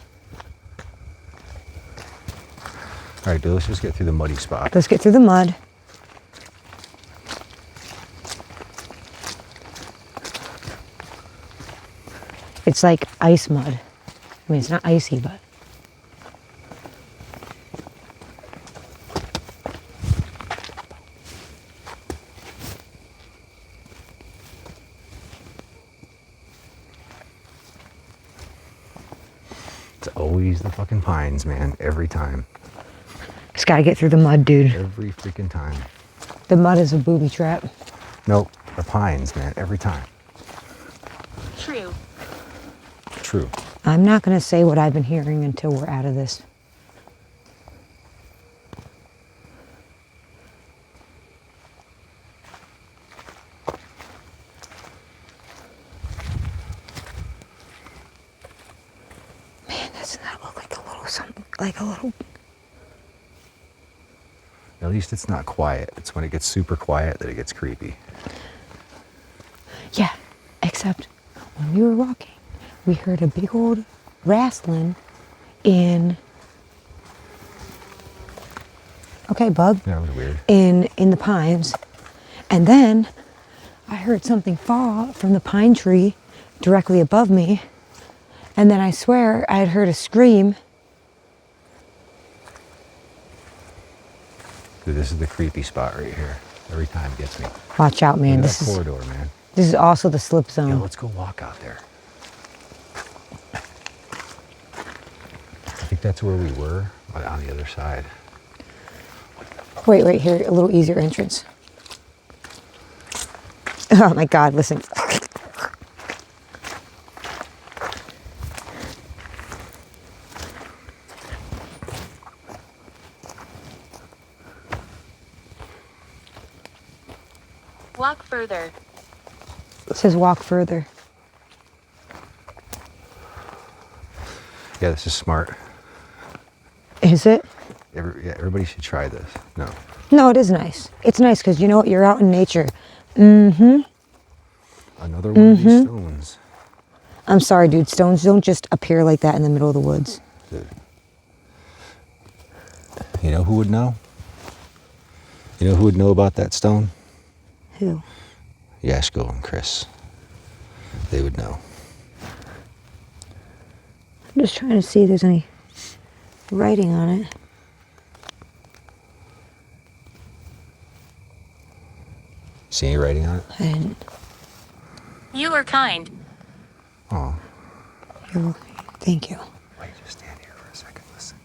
All right, dude, let's just get through the muddy spot. Let's get through the mud. It's like ice mud. I mean, it's not icy, but. It's always the fucking pines, man. Every time. Just gotta get through the mud, dude. Every freaking time. The mud is a booby trap. Nope, the pines, man. Every time. True. True. I'm not gonna say what I've been hearing until we're out of this. Man, doesn't that look like a little something, like a little... At least it's not quiet. It's when it gets super quiet that it gets creepy. Yeah, except when we were walking, we heard a big old rustling in... Okay, bug. That was weird. In the pines. And then I heard something fall from the pine tree directly above me. And then I swear I had heard a scream. Dude, this is the creepy spot right here. Every time it gets me. Watch out, man. Look at This that is corridor, man. this is also the slip Yeah, zone. let's go walk out there. I think that's where we were, but on the other side. Wait, here, a little easier entrance. Oh my God, listen. Walk further. It says walk further. Yeah, this is smart. Is it? Everybody should try this. No. No, it is nice. It's nice because you know what? You're out in nature. Mm-hmm. Another one of these stones. I'm sorry, dude. Stones don't just appear like that in the middle of the woods. Dude. You know who would know? You know who would know about that stone? Who? Yashko and Chris. They would know. I'm just trying to see if there's any writing on it. See any writing on it? I didn't. You are kind. Oh. Thank you. Wait, just stand here for a second. Listen.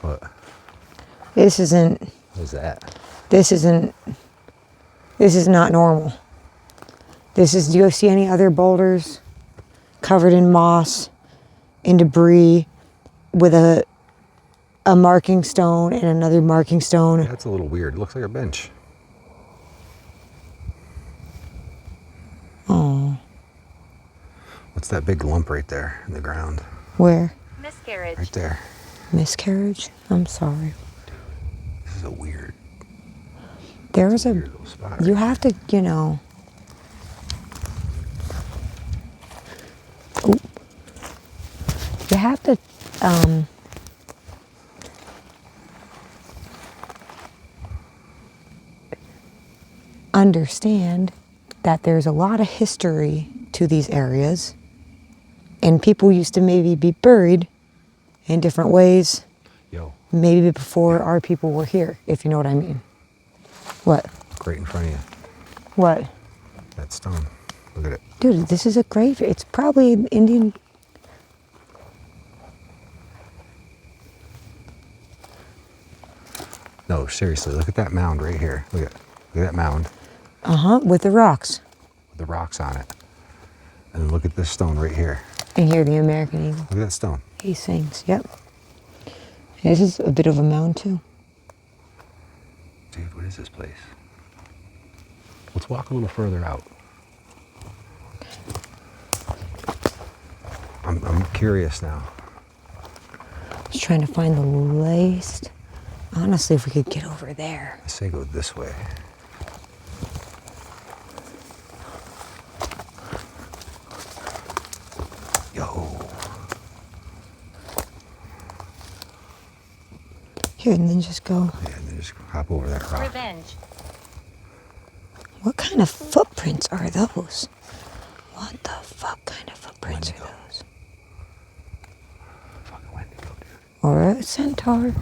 What? This isn't. What is that? This isn't. This is not normal. This is. Do you see any other boulders covered in moss and debris with a marking stone and another marking stone? That's a little weird. It looks like a bench. Oh, What's that big lump right there in the ground? where? Miscarriage. Right there. Miscarriage? I'm sorry. This is a weird. There's a, weird little spot right you have to, you know. Ooh. You have to, understand that there's a lot of history to these areas, and people used to maybe be buried in different ways, Yo, maybe before our people were here, if you know what I mean. What? right in front of you. What? That stone. Look at it. Dude, this is a grave. It's probably an Indian. No, seriously, look at that mound right here. Look at that mound Uh-huh, with the rocks. with the rocks on it. And then look at this stone right here. And here, the American eagle. Look at that stone. He sings, yep. This is a bit of a mound, too. Dude, what is this place? Let's walk a little further out. I'm curious now. Just trying to find the last. Honestly, if we could get over there. I say go this way. Yo. Here, and then just go. Yeah, and then just hop over that rock. Revenge. What kind of footprints are those? What the fuck kind of footprints Wendigo. are those? Fucking Wendigo, dude. Or a centaur?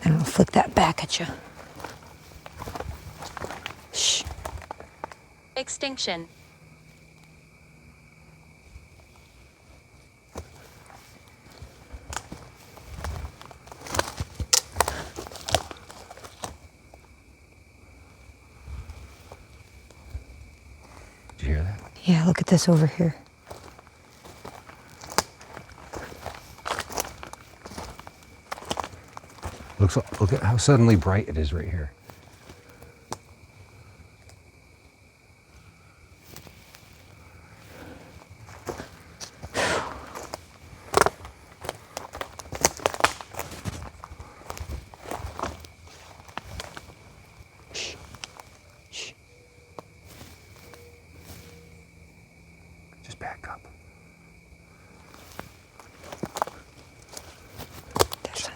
And I'll flick that back at you. Shh. Extinction. Did you hear that? Yeah, look at this over here. Look at how suddenly bright it is right here. Shh. Shh. Just back up. There's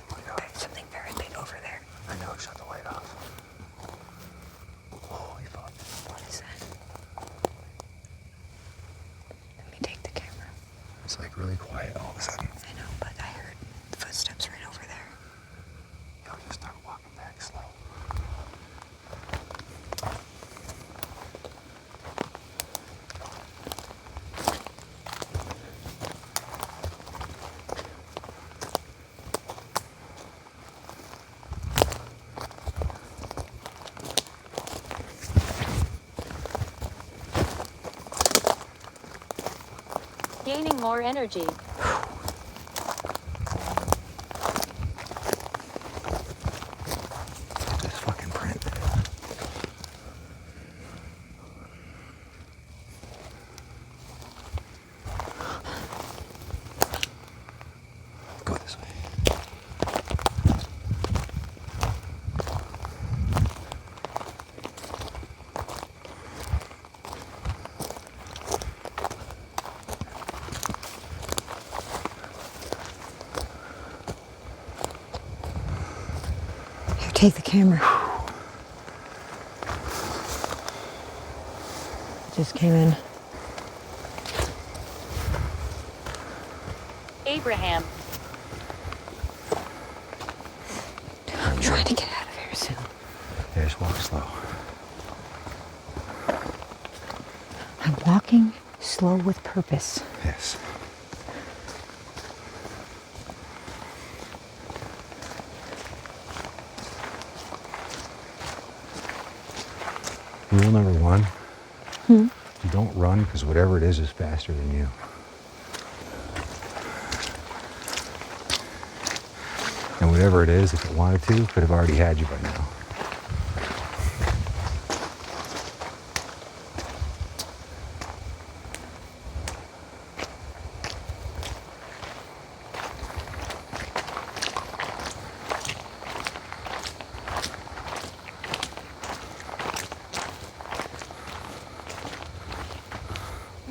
something very big over there. I know, shut the light off. Holy fuck. What is that? Let me take the camera. It's like really quiet all of a sudden. I know, but I heard footsteps right over there. Yo, just start walking back slow. Gaining more energy. This fucking print. Go this way. Here, take the camera. Just came in. Abraham. I'm trying to get out of here soon. Yeah, just walk slow. I'm walking slow with purpose. Yes. Rule number one, you don't run because whatever it is faster than you. And whatever it is, if it wanted to, could have already had you by now.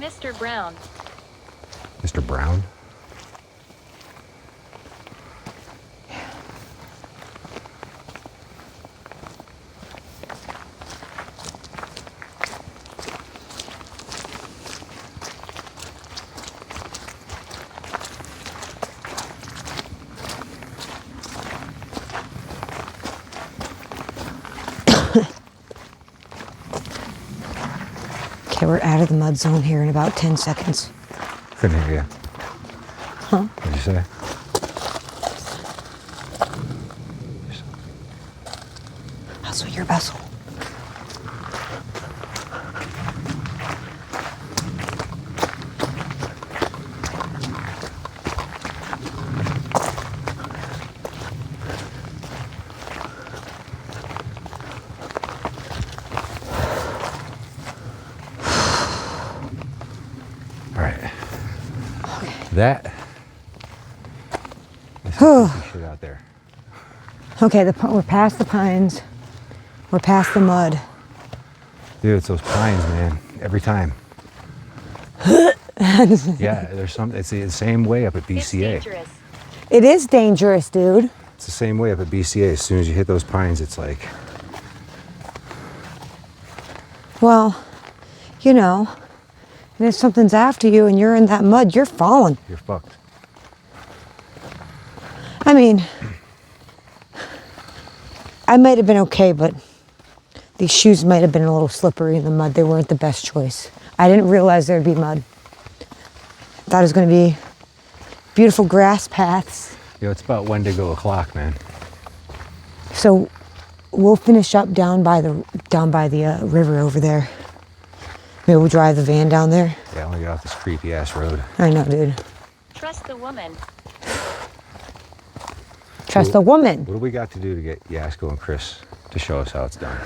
Mr. Brown. Mr. Brown? Okay, we're out of the mud zone here in about 10 seconds. Couldn't hear you. Huh? What did you say? Also, your vessel. That is some shit out there. Okay, we're past the pines. We're past the mud. Dude, it's those pines, man. Every time. Yeah, there's some. It's the same way up at BCA. It's dangerous. It is dangerous, dude. It's the same way up at BCA. As soon as you hit those pines, it's like. Well, you know. And if something's after you and you're in that mud, you're falling. You're fucked. I mean, I might have been okay, but these shoes might have been a little slippery in the mud. They weren't the best choice. I didn't realize there'd be mud. I thought it was going to be beautiful grass paths. Yo, it's about Wendigo o'clock, man. So we'll finish up down by the river over there. Maybe we'll drive the van down there. Yeah, I want to get off this creepy ass road. I know, dude. Trust the woman. Trust the woman. What do we got to do to get Yasko and Chris to show us how it's done?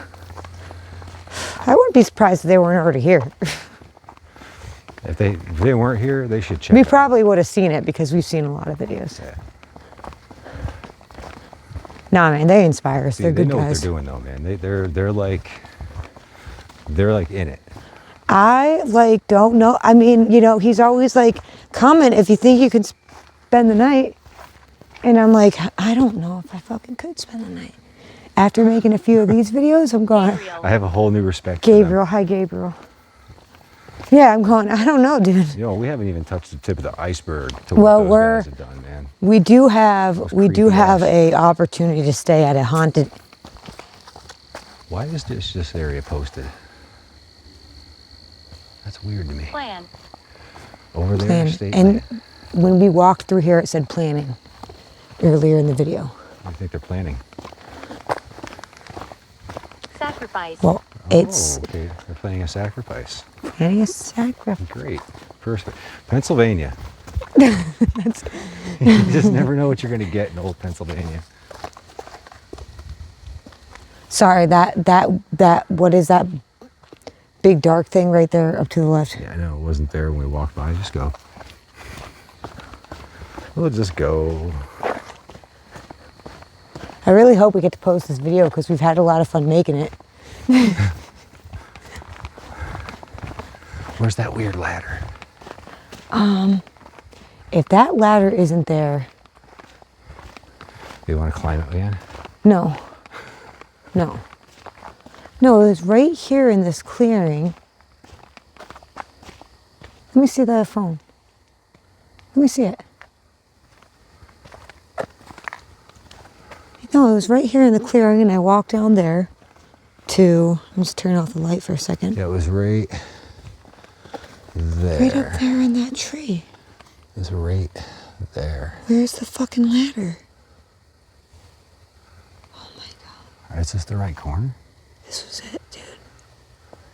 I wouldn't be surprised if they weren't already here. If they weren't here, they should check. We out. probably would have seen it because we've seen a lot of videos. Yeah. Nah, man, they inspire us. See, They're they good know guys. what they're doing, though, man. They're like in it. I don't know. I mean, you know, he's always like, comment if you think you can spend the night. And I'm like, I don't know if I fucking could spend the night. After making a few of these videos, I'm going, Gabriel. I have a whole new respect for them. Gabriel, hi Gabriel. Yeah, I'm going, I don't know, dude. You know, we haven't even touched the tip of the iceberg to Well, what those guys have done, man. We do have creepy ass. a opportunity to stay at a haunted. Why is this area posted? That's weird to me. Plan. Over there, plan. state And land. when we walked through here, it said planning earlier in the video. What do you think they're planning? Sacrifice. Well, it's okay. They're planning a sacrifice. planning a sacrifice. Great. First, Pennsylvania. You just never know what you're going to get in old Pennsylvania. Sorry, that what is that big dark thing right there up to the left? Yeah, I know. It wasn't there when we walked by. Just go. We'll just go. I really hope we get to post this video because we've had a lot of fun making it. Where's that weird ladder? If that ladder isn't there, Do you want to climb it again? no. No, it was right here in this clearing. Let me see the phone. Let me see it. No, it was right here in the clearing, and I walked down there to. I'm just turn off the light for a second. Yeah, it was right there. Right up there in that tree. It was right there. Where's the fucking ladder? Oh my god. Is this the right corner? This was it, dude.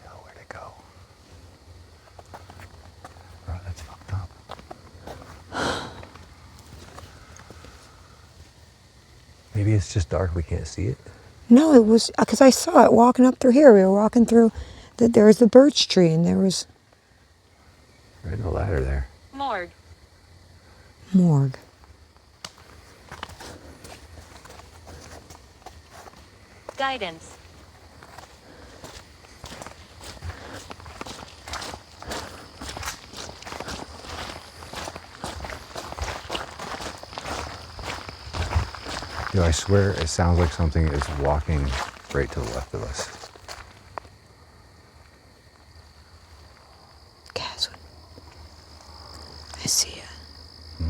Oh, where'd it go? Bro, that's fucked up. Maybe it's just dark, we can't see it. No, it was because I saw it walking up through here. We were walking through. There was the birch tree, and there was Right in the ladder there. Morgue. morgue. Guidance. Yo, I swear it sounds like something is walking right to the left of us. Caswyn, I see you.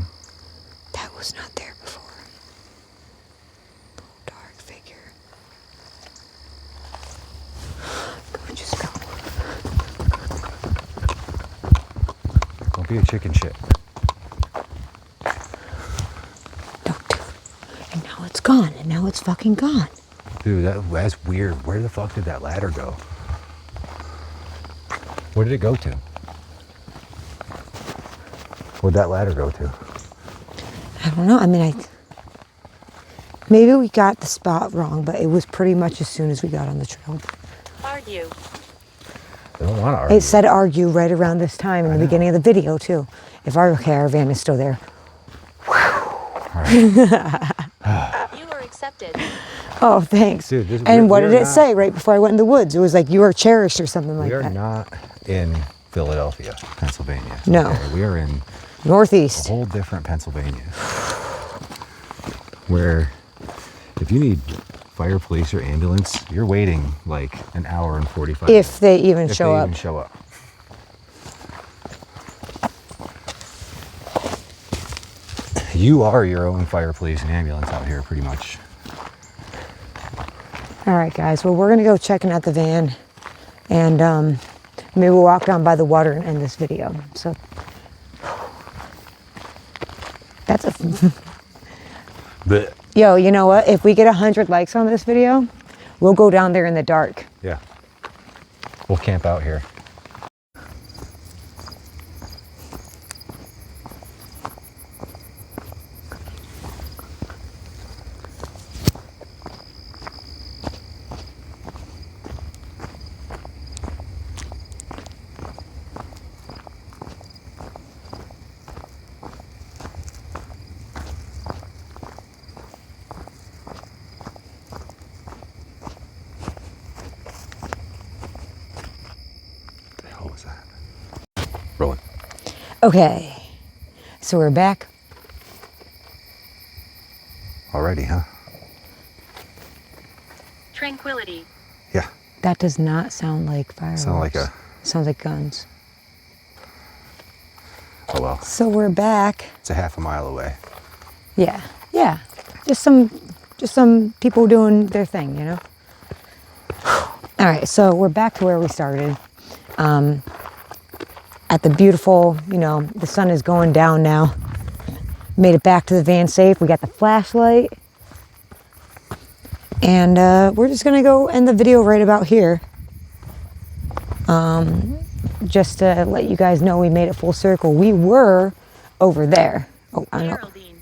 That was not there before. Dark figure. Go, just go. Don't be a chicken shit. No, dude. And now it's gone. And now it's fucking gone. Dude, that's weird. Where the fuck did that ladder go? Where did it go to? Where'd that ladder go to? I don't know. I mean, maybe we got the spot wrong, but it was pretty much as soon as we got on the trail. Argue. I don't want to argue. It said argue right around this time in the beginning of the video, too. If our caravan is still there. You are accepted. Oh, thanks. Dude, and what did it say right before I went in the woods? It was like, you are cherished or something like that. We are not in Philadelphia, Pennsylvania. No. Okay? We are in Northeast. a whole different Pennsylvania. Where if you need fire, police, or ambulance, you're waiting like an hour and 45 minutes. If they even If show they up. even show up. You are your own fire, police, and ambulance out here, pretty much. All right, guys. Well, we're going to go checking out the van. And maybe we'll walk down by the water and end this video. So that's a... But Yo, you know what? If we get 100 likes on this video, we'll go down there in the dark. yeah, we'll camp out here. What was that? Rolling. Okay. So we're back. Already, huh? Tranquility. Yeah. That does not sound like fireworks. Sound like a... Sounds like guns. Oh well. So we're back. It's a half a mile away. Yeah. Yeah. Just some people doing their thing, you know? All right, so we're back to where we started. At the beautiful, you know, the sun is going down now. Made it back to the van safe. We got the flashlight. And we're just gonna go end the video right about here. Just to let you guys know we made it full circle. We were over there. Oh, I know. Geraldine.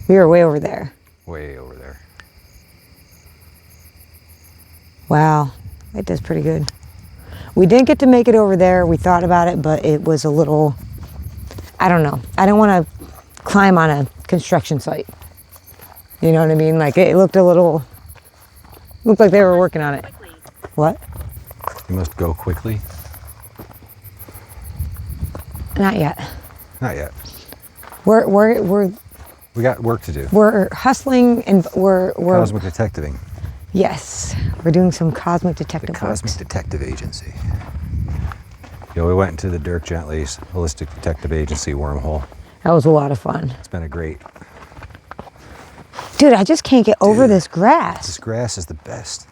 We were way over there. Way over there. Wow, it does pretty good. We didn't get to make it over there. We thought about it, but it was a little, I don't know. I don't want to climb on a construction site. You know what I mean? Like it looked like they were working on it. Quickly. What? You must go quickly. Not yet. Not yet. We're We got work to do. hustling and we're Cosmic detectiving. yes, we're doing some cosmic The detective Cosmic works. Detective Agency. Yo, we went into the Dirk Gently's Holistic Detective Agency wormhole. That was a lot of fun. It's been a great... Dude, I just can't get over Dude, this grass. This grass is the best.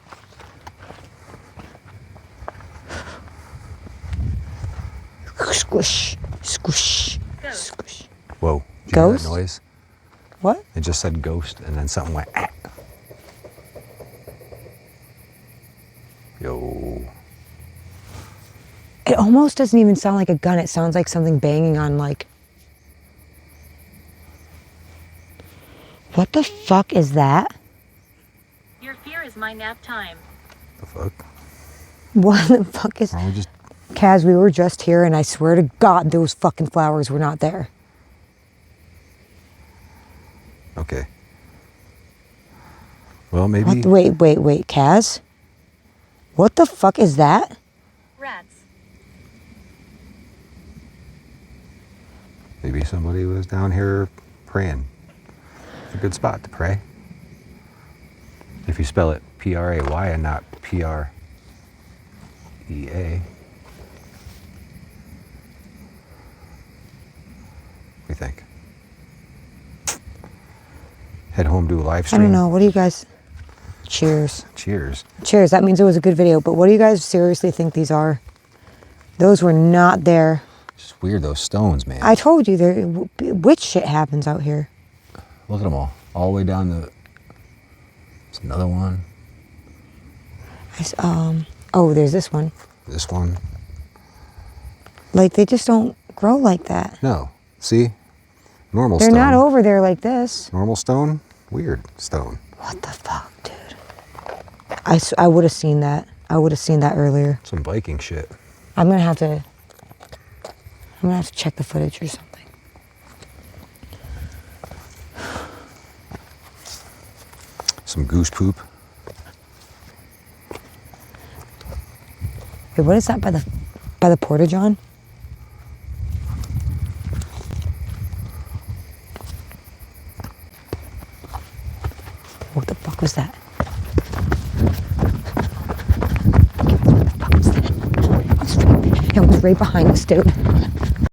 Squish, squish, Ghost. squish. Whoa. Did you hear Ghost? that noise? What? It just said ghost and then something went... Ah. Yo. It almost doesn't even sound like a gun. It sounds like something banging on like... What the fuck is that? Your fear is my nap time. The fuck? What the fuck is... Why don't we just... Kaz, we were just here and I swear to God those fucking flowers were not there. Okay. Well, maybe... What? Wait, Kaz? What the fuck is that? Rats. Maybe somebody was down here praying. It's a good spot to pray. If you spell it P-R-A-Y and not P-R-E-A. What do you think? Head home, do a live stream. I don't know. What do you guys? Cheers. Cheers. Cheers. That means it was a good video. But what do you guys seriously think these are? Those were not there. It's just weird, those stones, man. I told you, witch shit happens out here. Look at them all the way down the... There's another one. Oh, there's this one. This one. Like, they just don't grow like that. No. See? Normal They're stone. not over there like this. Normal stone? Weird stone. What the fuck, dude? I would have seen that. I would have seen that earlier. Some Viking shit. I'm gonna have to check the footage or something. Some goose poop. Hey, what is that by the porta-john? What the fuck was that? What the fuck was that? It was right behind us, dude.